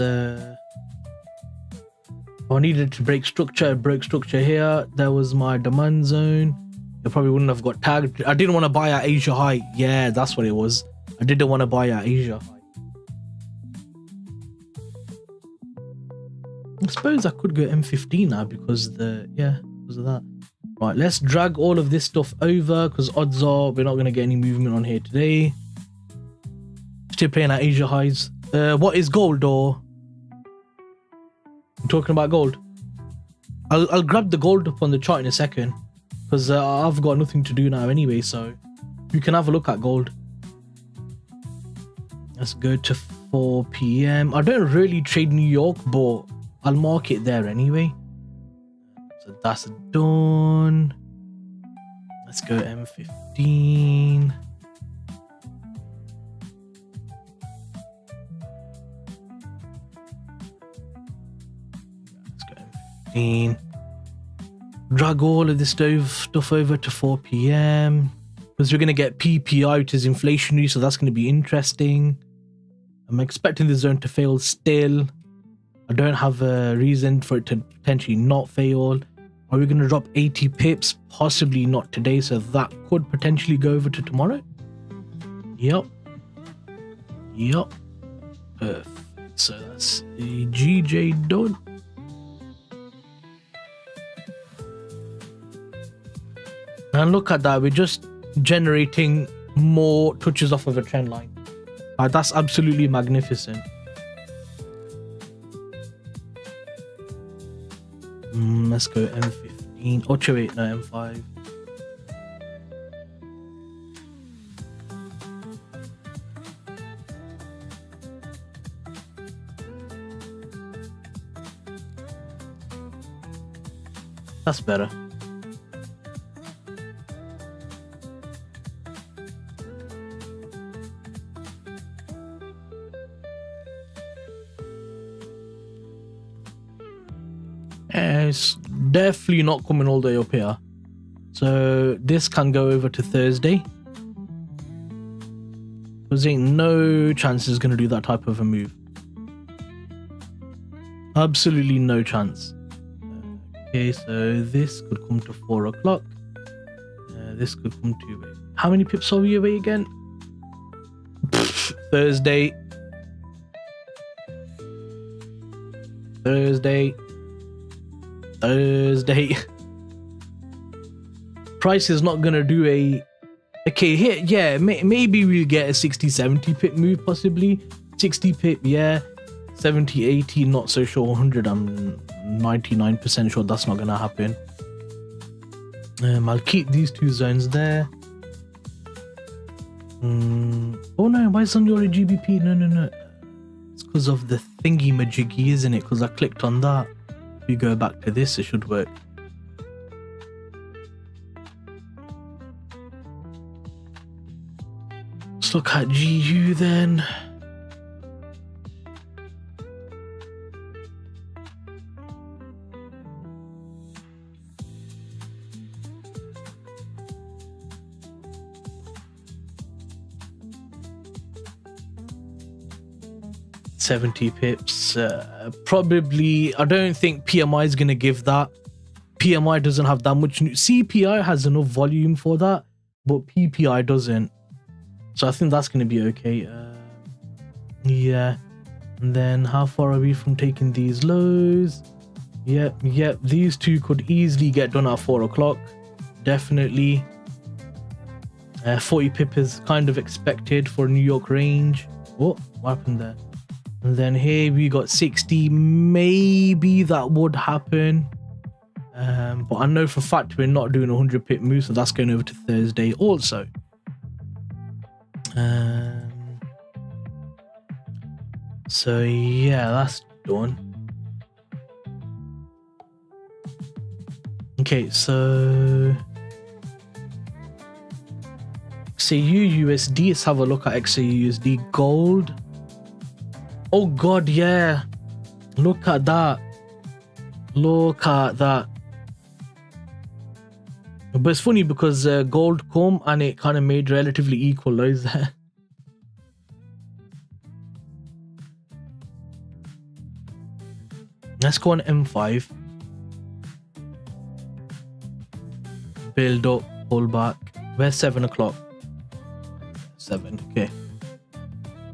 I needed to break structure. I broke structure here. That was my demand zone. It probably wouldn't have got tagged. I didn't want to buy at Asia high. Yeah, that's what it was. I didn't want to buy at Asia high. I suppose I could go M15 now because of that. Right, let's drag all of this stuff over because odds are we're not going to get any movement on here today. Still playing at Asia highs. What is gold or... I'm talking about gold. I'll grab the gold up on the chart in a second because I've got nothing to do now anyway, so you can have a look at gold. Let's go to 4 p.m. I don't really trade New York, but I'll mark it there anyway. So that's done. Let's go M15. Drag all of this stuff over to 4 p.m. because we're going to get PPI, which is inflationary, so that's going to be interesting. I'm expecting the zone to fail still. I don't have a reason for it to potentially not fail. Are we going to drop 80 pips? Possibly not today, so that could potentially go over to tomorrow. Yep. Perfect. So that's the GJ done. And look at that, we're just generating more touches off of a trend line. That's absolutely magnificent. Let's go M15. Oh, wait, no, M5. That's better. It's definitely not coming all the way up here. So this can go over to Thursday. Because ain't no chance it's going to do that type of a move. Absolutely no chance. Okay, so this could come to 4 o'clock. This could come to... How many pips are we away again? Thursday. Price is not gonna do a... Okay, here, yeah, maybe we'll get a 60-70 pip move, possibly. 60 pip, yeah. 70-80, not so sure. 100, I'm 99% sure that's not gonna happen. I'll keep these two zones there. Oh no, why is on your GBP? No. It's because of the thingy majiggy, isn't it? Because I clicked on that. If you go back to this, it should work. Let's look at GU then. $70 pips. Probably, I don't think PMI is going to give that. PMI doesn't have that much. CPI has enough volume for that, but PPI doesn't. So I think that's going to be okay. Yeah. And then how far are we from taking these lows? Yep. These two could easily get done at 4 o'clock. Definitely. 40 pip is kind of expected for New York range. Oh, what happened there? And then here we got 60. Maybe that would happen. But I know for a fact we're not doing a 100 pip move, so that's going over to Thursday also. So yeah, that's done. Okay, so XAUUSD, let's have a look at XAUUSD gold. Oh god, yeah. Look at that. But it's funny because gold come and it kind of made relatively equal lows there. Let's go on M5. Build up, pull back. Where's 7 o'clock? 7, okay.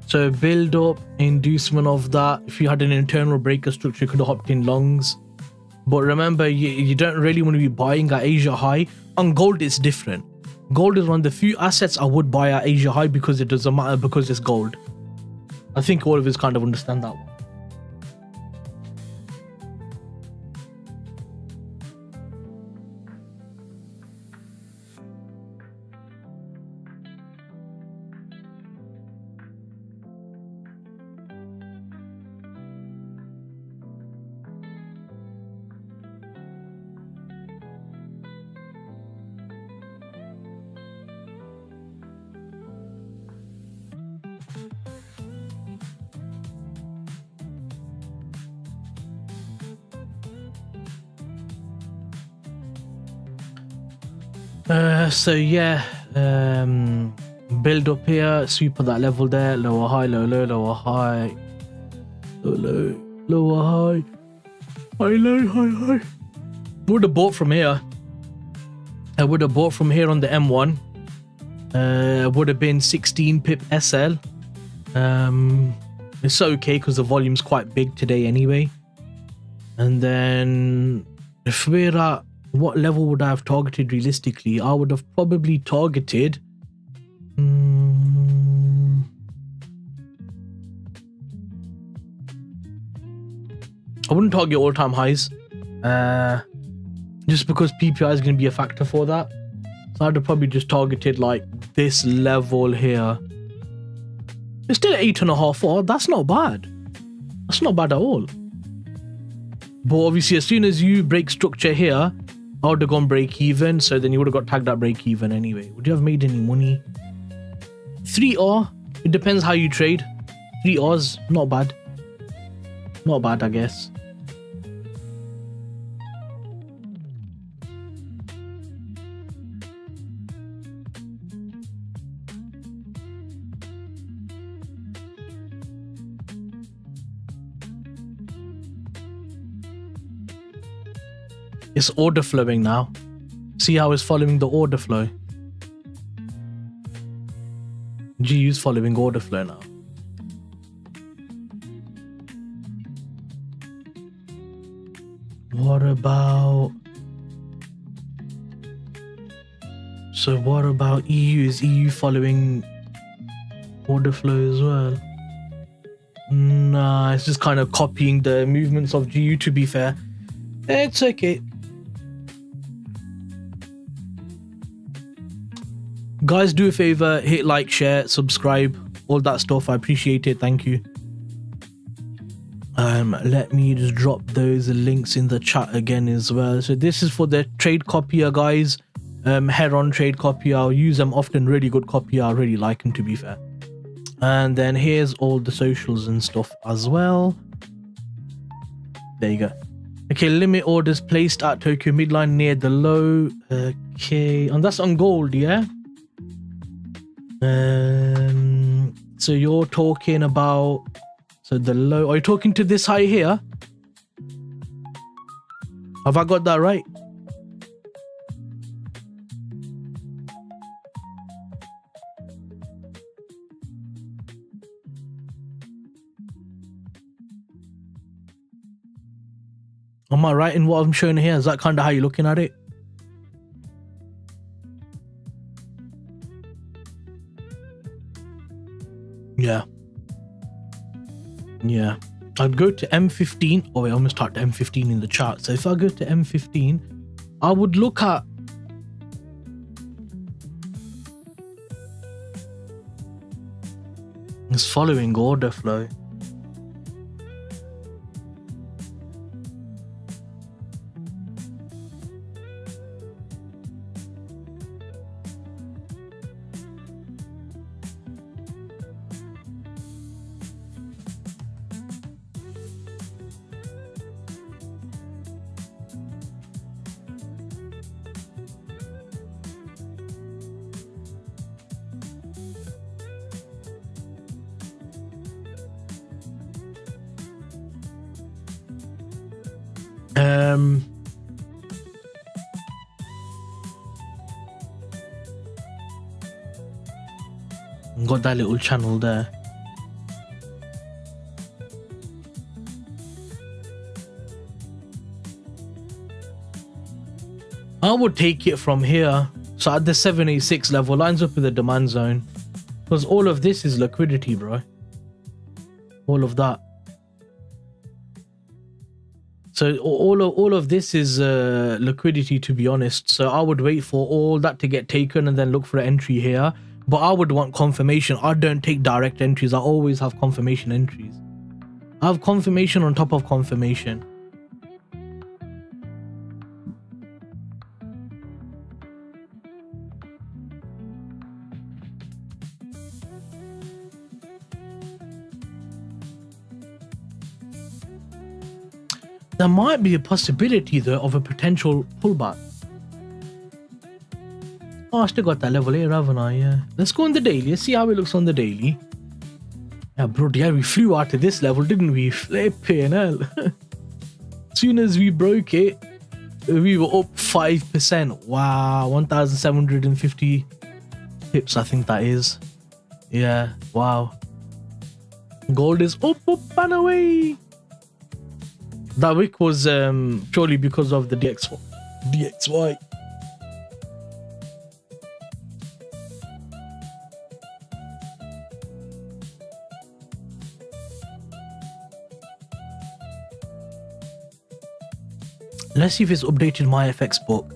So build up, inducement of that. If you had an internal breaker structure, you could have hopped in longs. But remember, you don't really want to be buying at Asia high. On gold, it's different. Gold is one of the few assets I would buy at Asia high because it doesn't matter, because it's gold. I think all of us kind of understand that one. So yeah, build up here, sweep at that level there, lower high, low, lower high, low, lower high, high, low, high. Would have bought from here. I would have bought from here on the M1. Would have been 16 pip SL. It's okay because the volume's quite big today anyway. And then if we're at what level would I have targeted realistically? I would have probably targeted I wouldn't target all-time highs, just because PPI is going to be a factor for that. So I'd have probably just targeted like this level here. It's still 8.5. Oh, that's not bad. That's not bad at all. But obviously, as soon as you break structure here, I would have gone break even. So then you would have got tagged at break even anyway. Would you have made any money? 3R. It depends how you trade. 3R's not bad. Not bad, I guess. It's order flowing now. See how it's following the order flow. GU's following order flow now. What about... So what about EU? Is EU following order flow as well? Nah, it's just kind of copying the movements of GU, to be fair. It's okay. Guys, do a favor, hit like, share, subscribe, all that stuff. I appreciate it. Thank you. Let me just drop those links in the chat again as well. So this is for the trade copier, guys. Heron trade copier. I'll use them often. Really good copier. I really like them, to be fair. And then here's all the socials and stuff as well. There you go. Okay, limit orders placed at Tokyo midline near the low. Okay, and that's on gold, yeah. So you're talking about, so the low, are you talking to this high here? Have I got that right? Am I right in what I'm showing here? Is that kind of how you're looking at it? Yeah. Yeah. I'd go to M15. Oh, wait, I almost typed M15 in the chart. So if I go to M15, I would look at... It's following order flow. Got that little channel there. I would take it from here. So at the 786 level, lines up with the demand zone. Because all of this is liquidity, bro. All of that. So all of this is liquidity, to be honest. So I would wait for all that to get taken and then look for an entry here. But I would want confirmation. I don't take direct entries. I always have confirmation entries. I have confirmation on top of confirmation. There might be a possibility though of a potential pullback. Oh, I still got that level here, haven't I? Yeah. Let's go on the daily. Let's see how it looks on the daily. Yeah, bro. Yeah, we flew out to this level, didn't we? Flipping hell. As soon as we broke it, We were up 5%. Wow, 1,750 pips, I think that is. Yeah, wow. Gold is up and away. That wick was surely because of the DXY. Let's see if it's updated my FX book.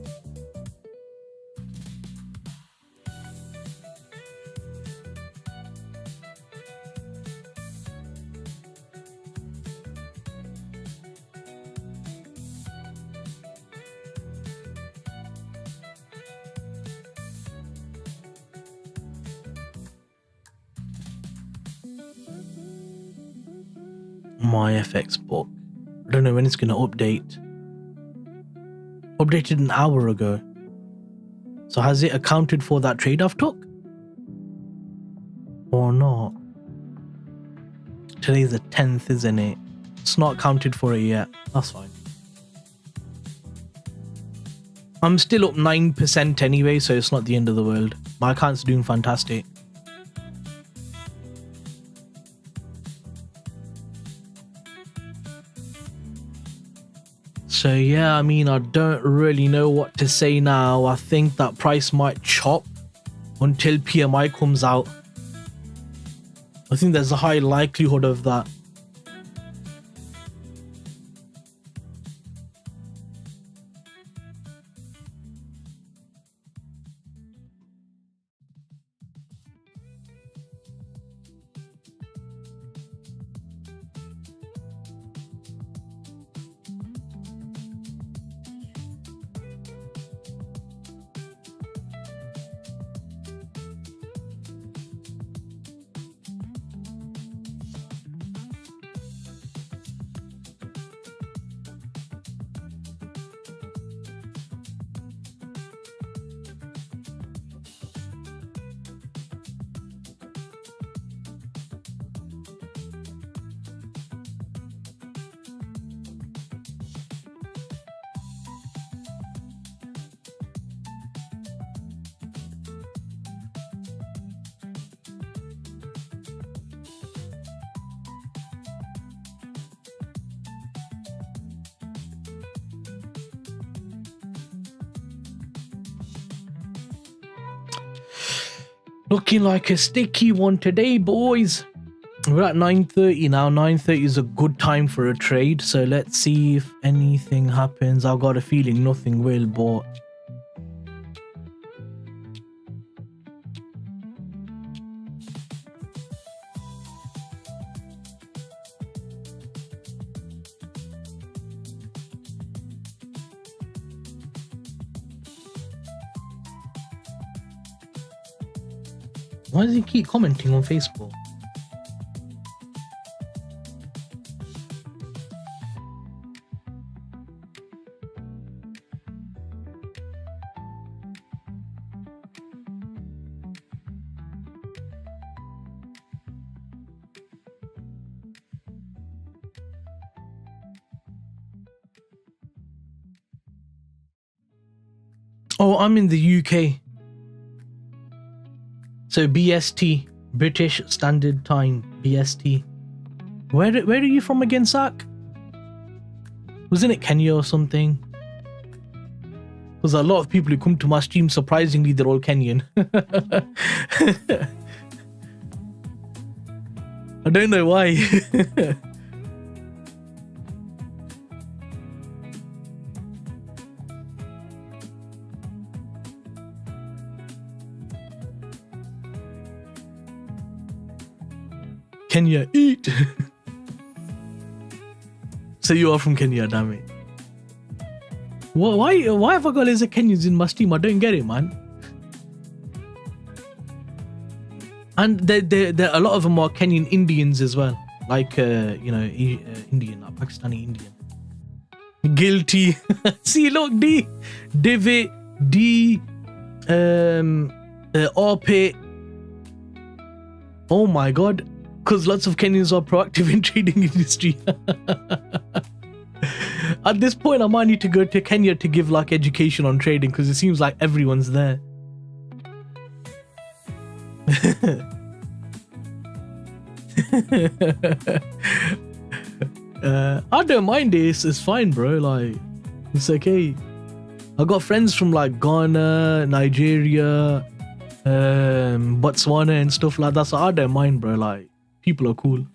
My FX book. I don't know when it's going to update. Updated an hour ago. So has it accounted for that trade I've took? Or not? Today's the 10th, isn't it? It's not accounted for it yet. That's fine. I'm still up 9% anyway, so it's not the end of the world. My account's doing fantastic. So yeah, I mean, I don't really know what to say now. I think that price might chop until PMI comes out. I think there's a high likelihood of that. Looking like a sticky one today, boys. We're at 9:30 now. 9:30 is a good time for a trade. So let's see if anything happens. I've got a feeling nothing will, but why does he keep commenting on Facebook? Oh, I'm in the UK. So BST, British Standard Time, BST. Where are you from again, Sak? Wasn't it Kenya or something? Because a lot of people who come to my stream, surprisingly, they're all Kenyan. I don't know why. Kenya, eat. So you are from Kenya, damn it. Why have I got loads of Kenyans in my stream? I don't get it, man. And there a lot of them are Kenyan Indians as well, like Indian, like Pakistani Indian. Guilty. See, look, David, Orpe. Oh my god. Because lots of Kenyans are proactive in trading industry. At this point, I might need to go to Kenya to give like education on trading because it seems like everyone's there. I don't mind this. It's fine, bro. Like, it's okay. I got friends from like Ghana, Nigeria, Botswana, and stuff like that. So I don't mind, bro. Like, people are cool.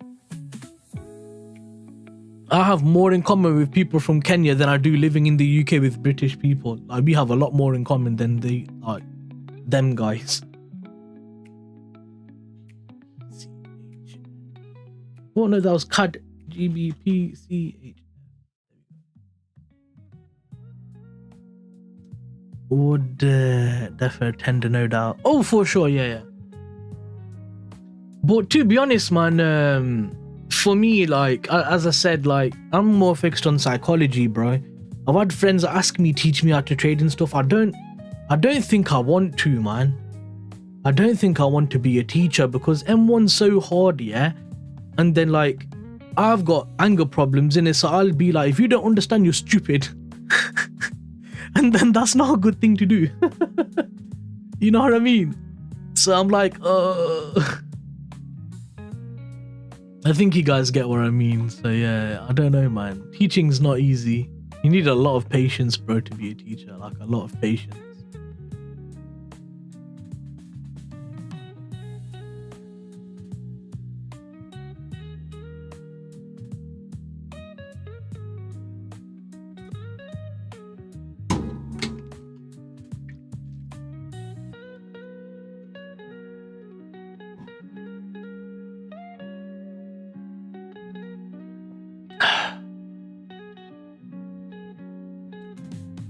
I have more in common with people from Kenya than I do living in the UK with British people. Like, we have a lot more in common than them guys. Oh no, that was CAD GBPCH. Would definitely attend, no doubt. Oh, for sure, yeah. But to be honest, man, for me, like, as I said, like, I'm more fixed on psychology, bro. I've had friends ask me, teach me how to trade and stuff. I don't think I want to, man. I don't think I want to be a teacher because M1's so hard, yeah? And then, like, I've got anger problems in it, so I'll be like, if you don't understand, you're stupid. And then that's not a good thing to do. You know what I mean? So I'm like, I think you guys get what I mean. So yeah, I don't know, man. Teaching's not easy. You need a lot of patience, bro, to be a teacher. Like, a lot of patience.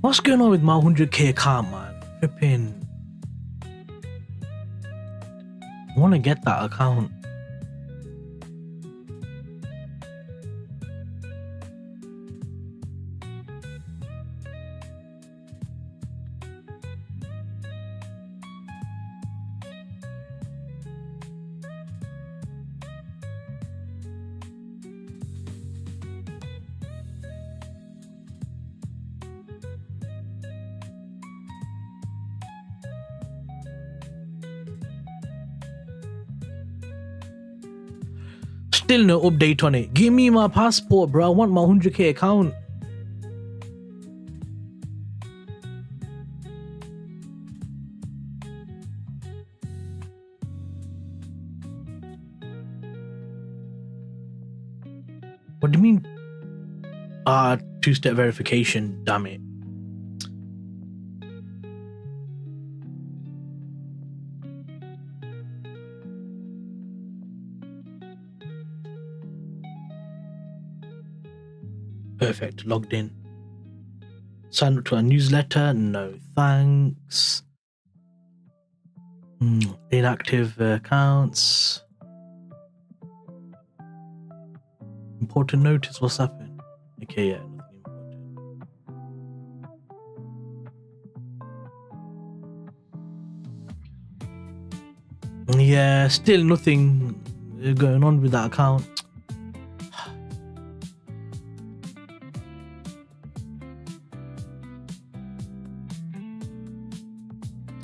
What's going on with my 100k account, man? Flipping. I want to get that account. Still no update on it. Give me my passport, bro. I want my 100k account. What do you mean? Two-step verification. Damn it. Perfect. Logged in. Sign up to our newsletter. No thanks. Inactive accounts. Important notice. What's happened? Okay, yeah, nothing important. Yeah, still nothing going on with that account.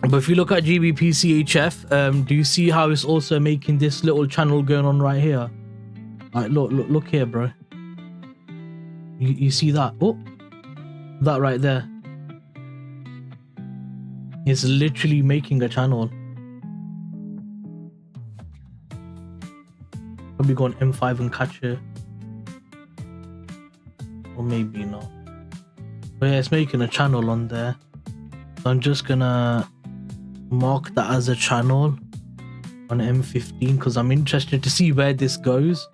But if you look at GBPCHF, do you see how it's also making this little channel going on right here? Like, look here, bro. You see that? Oh, that right there. It's literally making a channel. Probably go on M5 and catch it. Or maybe not. But yeah, it's making a channel on there. So I'm just gonna mark that as a channel on M15 because I'm interested to see where this goes.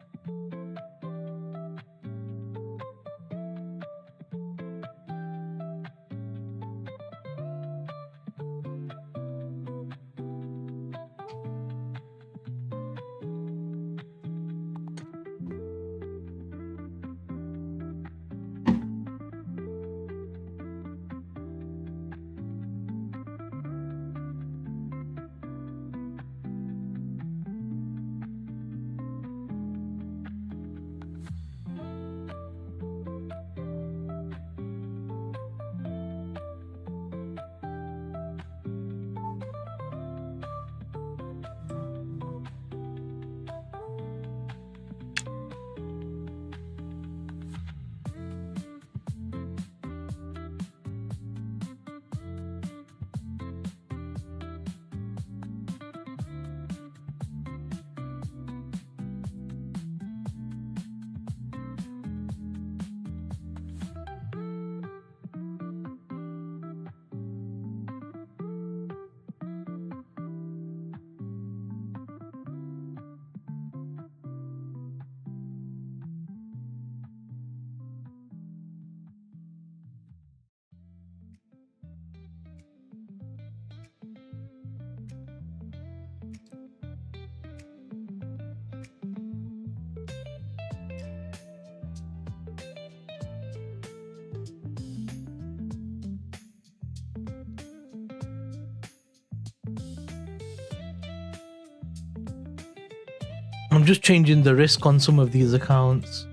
I'm just changing the risk on some of these accounts.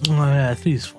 Oh, yeah, 3 is fine.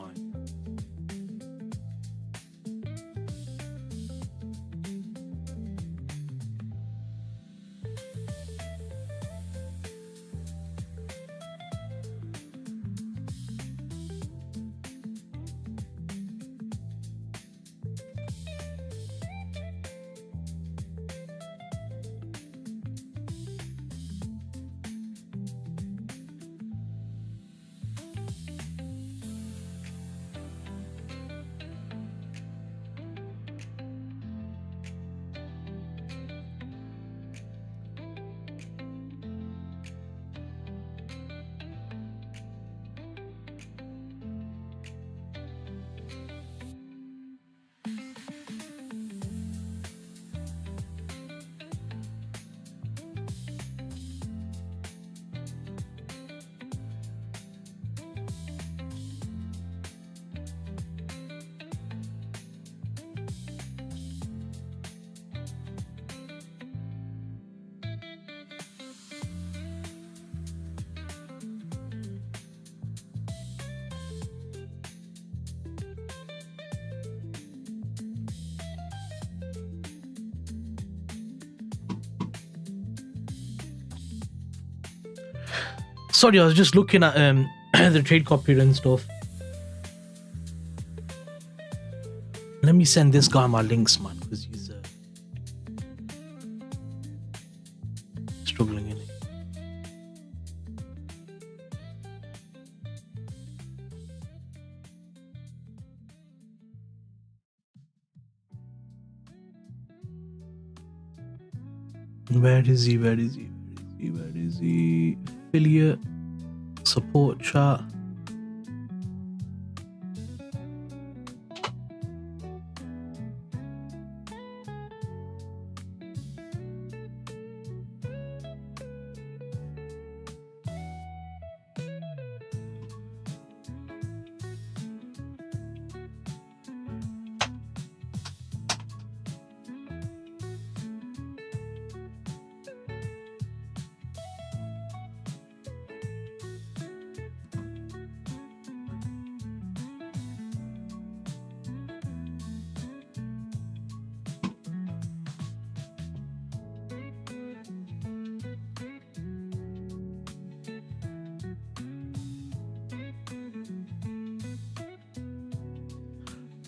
Sorry, I was just looking at the trade copy and stuff. Let me send this guy my links, man, because he's struggling in it. Where is he? Where is he? Where is he? Where is he? Affiliate support chat.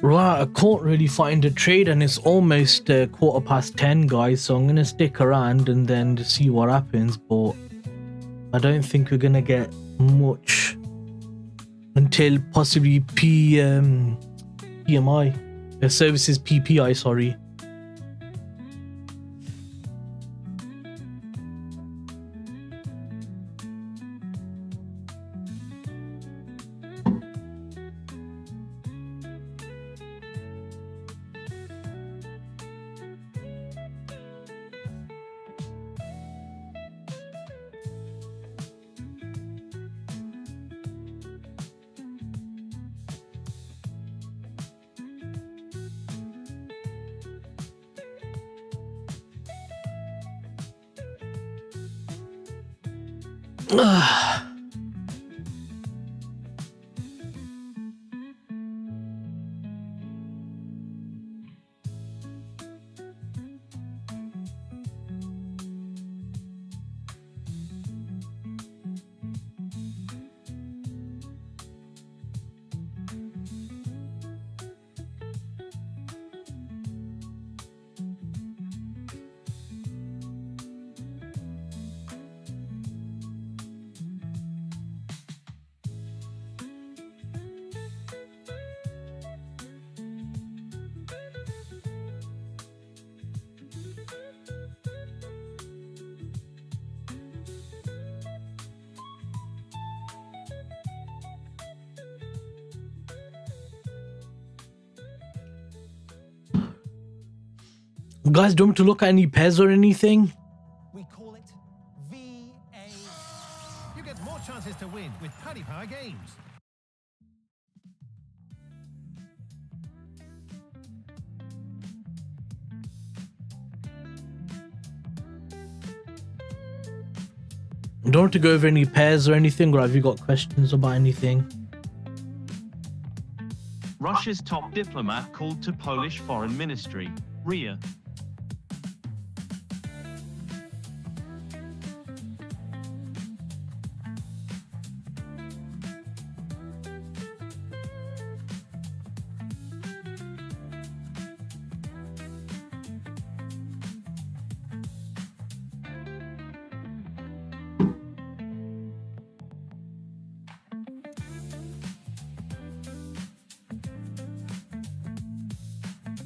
Right, I can't really find a trade and it's almost 10:15, guys, so I'm gonna stick around and then see what happens, but I don't think we're gonna get much until possibly PMI, services PPI, sorry. Guys, do you want me to look at any pairs or anything? We call it VA. You get more chances to win with Paddy Power Games. Don't want to go over any pairs or anything, or have you got questions about anything? Russia's top diplomat called to Polish Foreign Ministry. RIA.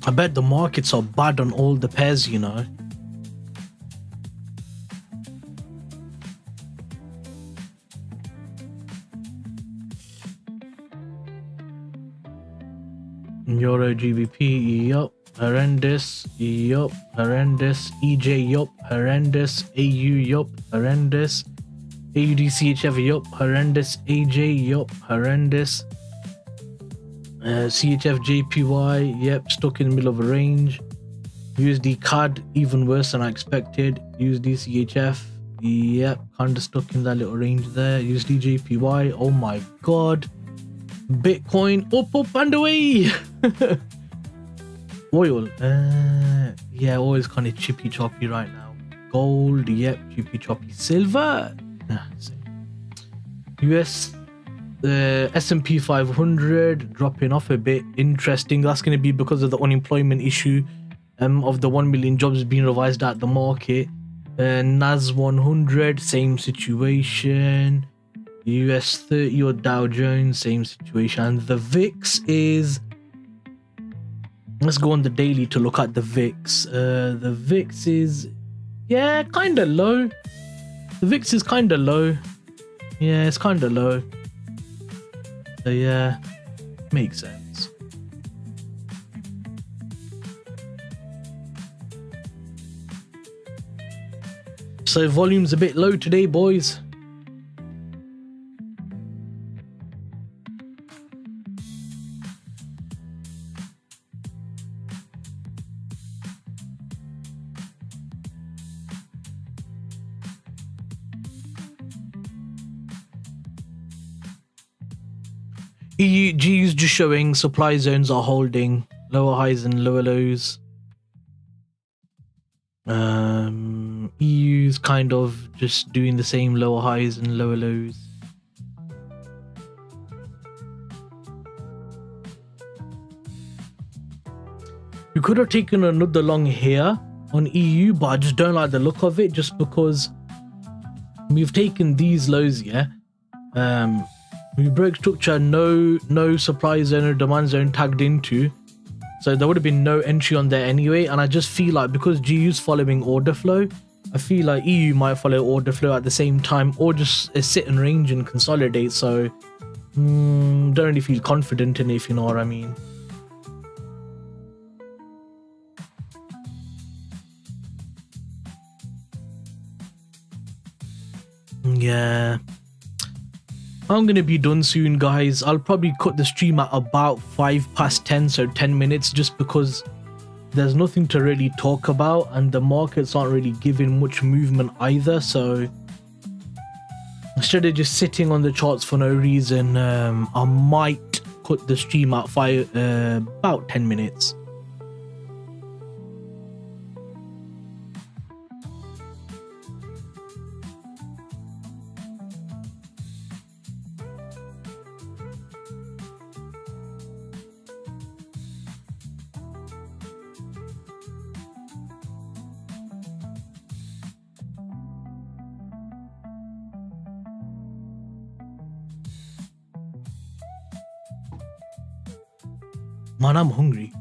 I bet the markets are bad on all the pairs, you know. Euro GBP, yup, horrendous, yup, horrendous, EJ, yup, horrendous, AU, yup, horrendous, AUD yup, horrendous, AJ, yup, horrendous. CHF JPY, yep, stuck in the middle of a range. USD CAD, even worse than I expected. USD CHF, yep, kind of stuck in that little range there. USD JPY, oh my god. Bitcoin, up and away. Oil, yeah, oil's kind of chippy choppy right now. Gold, yep, chippy choppy. Silver, US S&P 500 dropping off a bit. Interesting. That's going to be because of the unemployment issue of the 1 million jobs being revised at the market. NAS 100, same situation. US 30 or Dow Jones, same situation. And the VIX is, let's go on the daily to look at the VIX. The VIX is, yeah, kind of low. The VIX is kind of low. Yeah, it's kind of low. So yeah, makes sense. So volume's a bit low today, boys. GU's just showing supply zones are holding lower highs and lower lows. EU's kind of just doing the same lower highs and lower lows. We could have taken another long here on EU, but I just don't like the look of it just because we've taken these lows, yeah. We broke structure, no supply zone or demand zone tagged into, so there would have been no entry on there anyway. And I just feel like because GU's following order flow, I feel like EU might follow order flow at the same time, or just sit in range and consolidate. So don't really feel confident in it, if you know what I mean. Yeah, I'm gonna be done soon, guys. I'll probably cut the stream at about 10:05, so 10 minutes, just because there's nothing to really talk about and the markets aren't really giving much movement either. So instead of just sitting on the charts for no reason, I might cut the stream at about 10 minutes. Man, I'm hungry.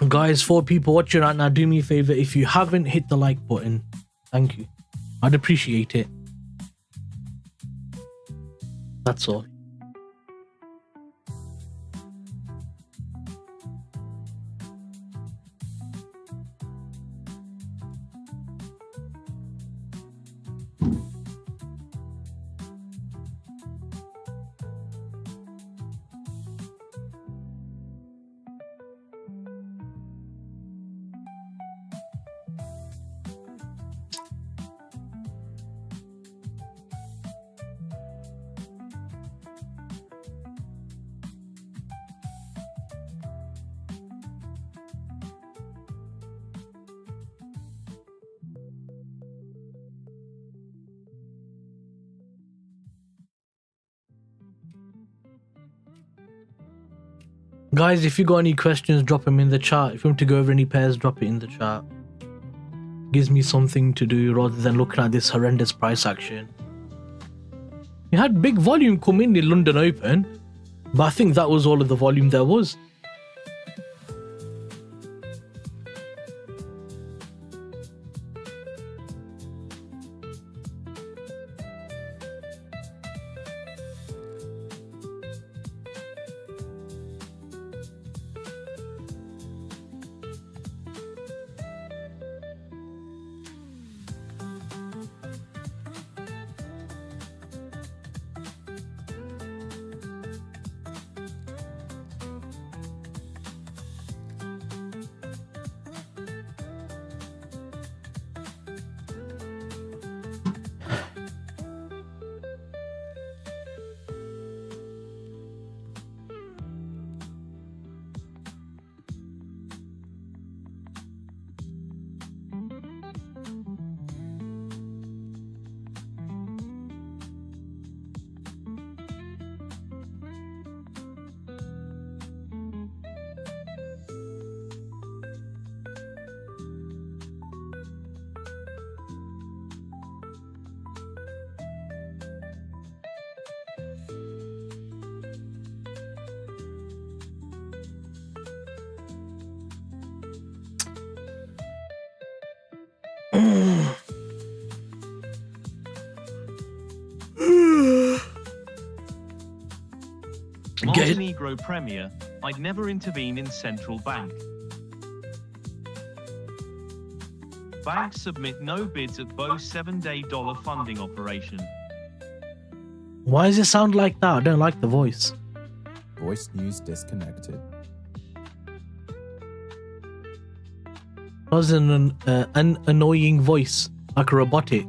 Guys, 4 people watching right now, do me a favor. If you haven't hit the like button, thank you. I'd appreciate it. That's all. Guys, if you got any questions, drop them in the chat. If you want to go over any pairs, drop it in the chat. Gives me something to do rather than looking at this horrendous price action. You had big volume come in the London Open, but I think that was all of the volume there was. Montenegro Premier, I'd never intervene in central bank. Banks submit no bids at Bo's 7-day dollar funding operation. Why does it sound like that? I don't like the voice. Voice news disconnected. That was an annoying voice, like a robotic.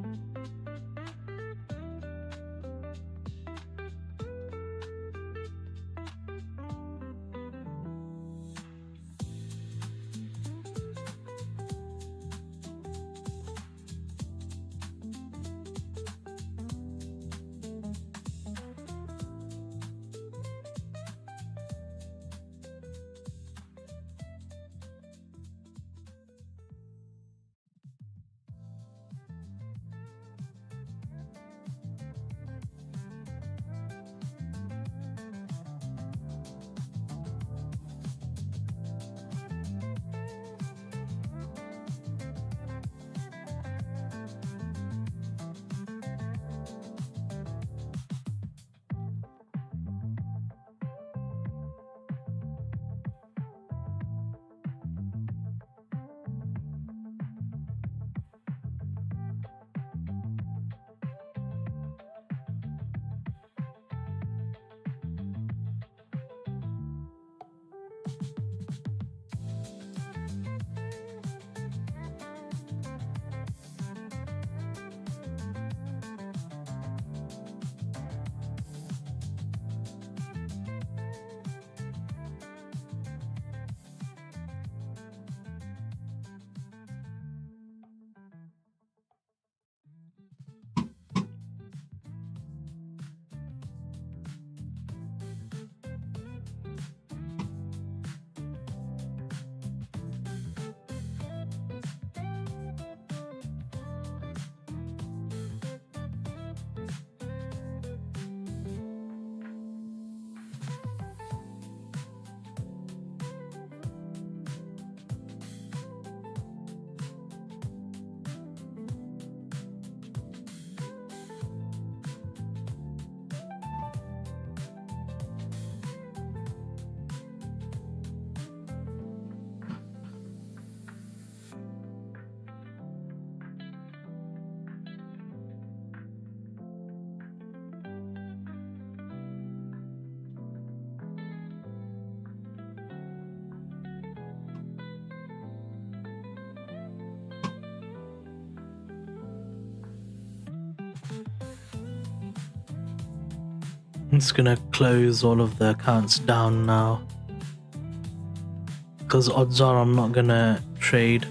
I'm just gonna close all of the accounts down now, because odds are I'm not gonna trade.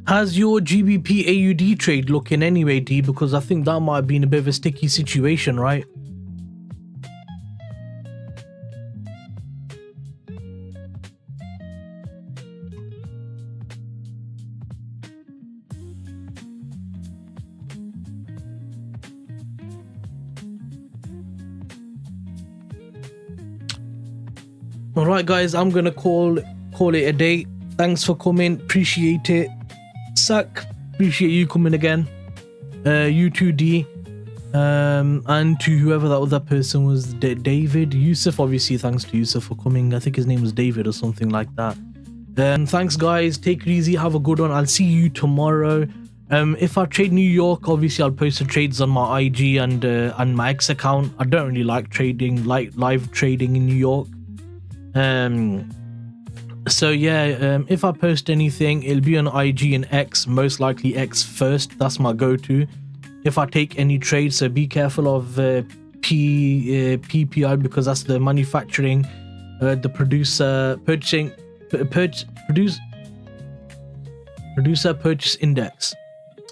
How's your GBP AUD trade looking anyway, D? Because I think that might have been a bit of a sticky situation, right? All right, guys, I'm gonna call it a day. Thanks for coming, appreciate it. Sack, appreciate you coming again. You too, D. And to whoever that other person was, David, Yusuf. Obviously, thanks to Yusuf for coming. I think his name was David or something like that. Thanks, guys. Take it easy. Have a good one. I'll see you tomorrow. If I trade New York, obviously I'll post the trades on my IG and my X account. I don't really like trading, like live trading in New York. So yeah, if I post anything, it'll be on IG and X, most likely X first. That's my go-to if I take any trades. So be careful of PPI, because that's the manufacturing, the producer purchase index.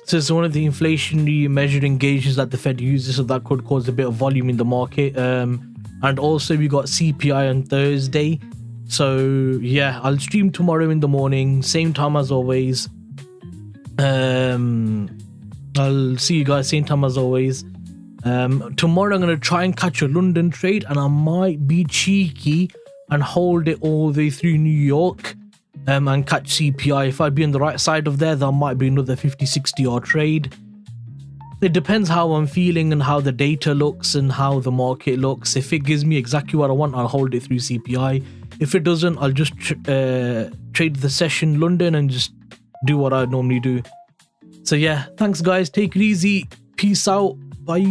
So it's one of the inflationary measuring gauges that the Fed uses, so that could cause a bit of volume in the market. And also we got CPI on Thursday. So yeah, I'll stream tomorrow in the morning, same time as always. I'll see you guys same time as always. Tomorrow I'm gonna try and catch a London trade, and I might be cheeky and hold it all the way through New York, and catch CPI. If I'd be on the right side of there, that might be another 50-60 odd trade. It depends how I'm feeling and how the data looks and how the market looks. If it gives me exactly what I want, I'll hold it through CPI. If it doesn't, I'll just trade the session London and just do what I normally do. So yeah, thanks guys, take it easy, peace out, bye.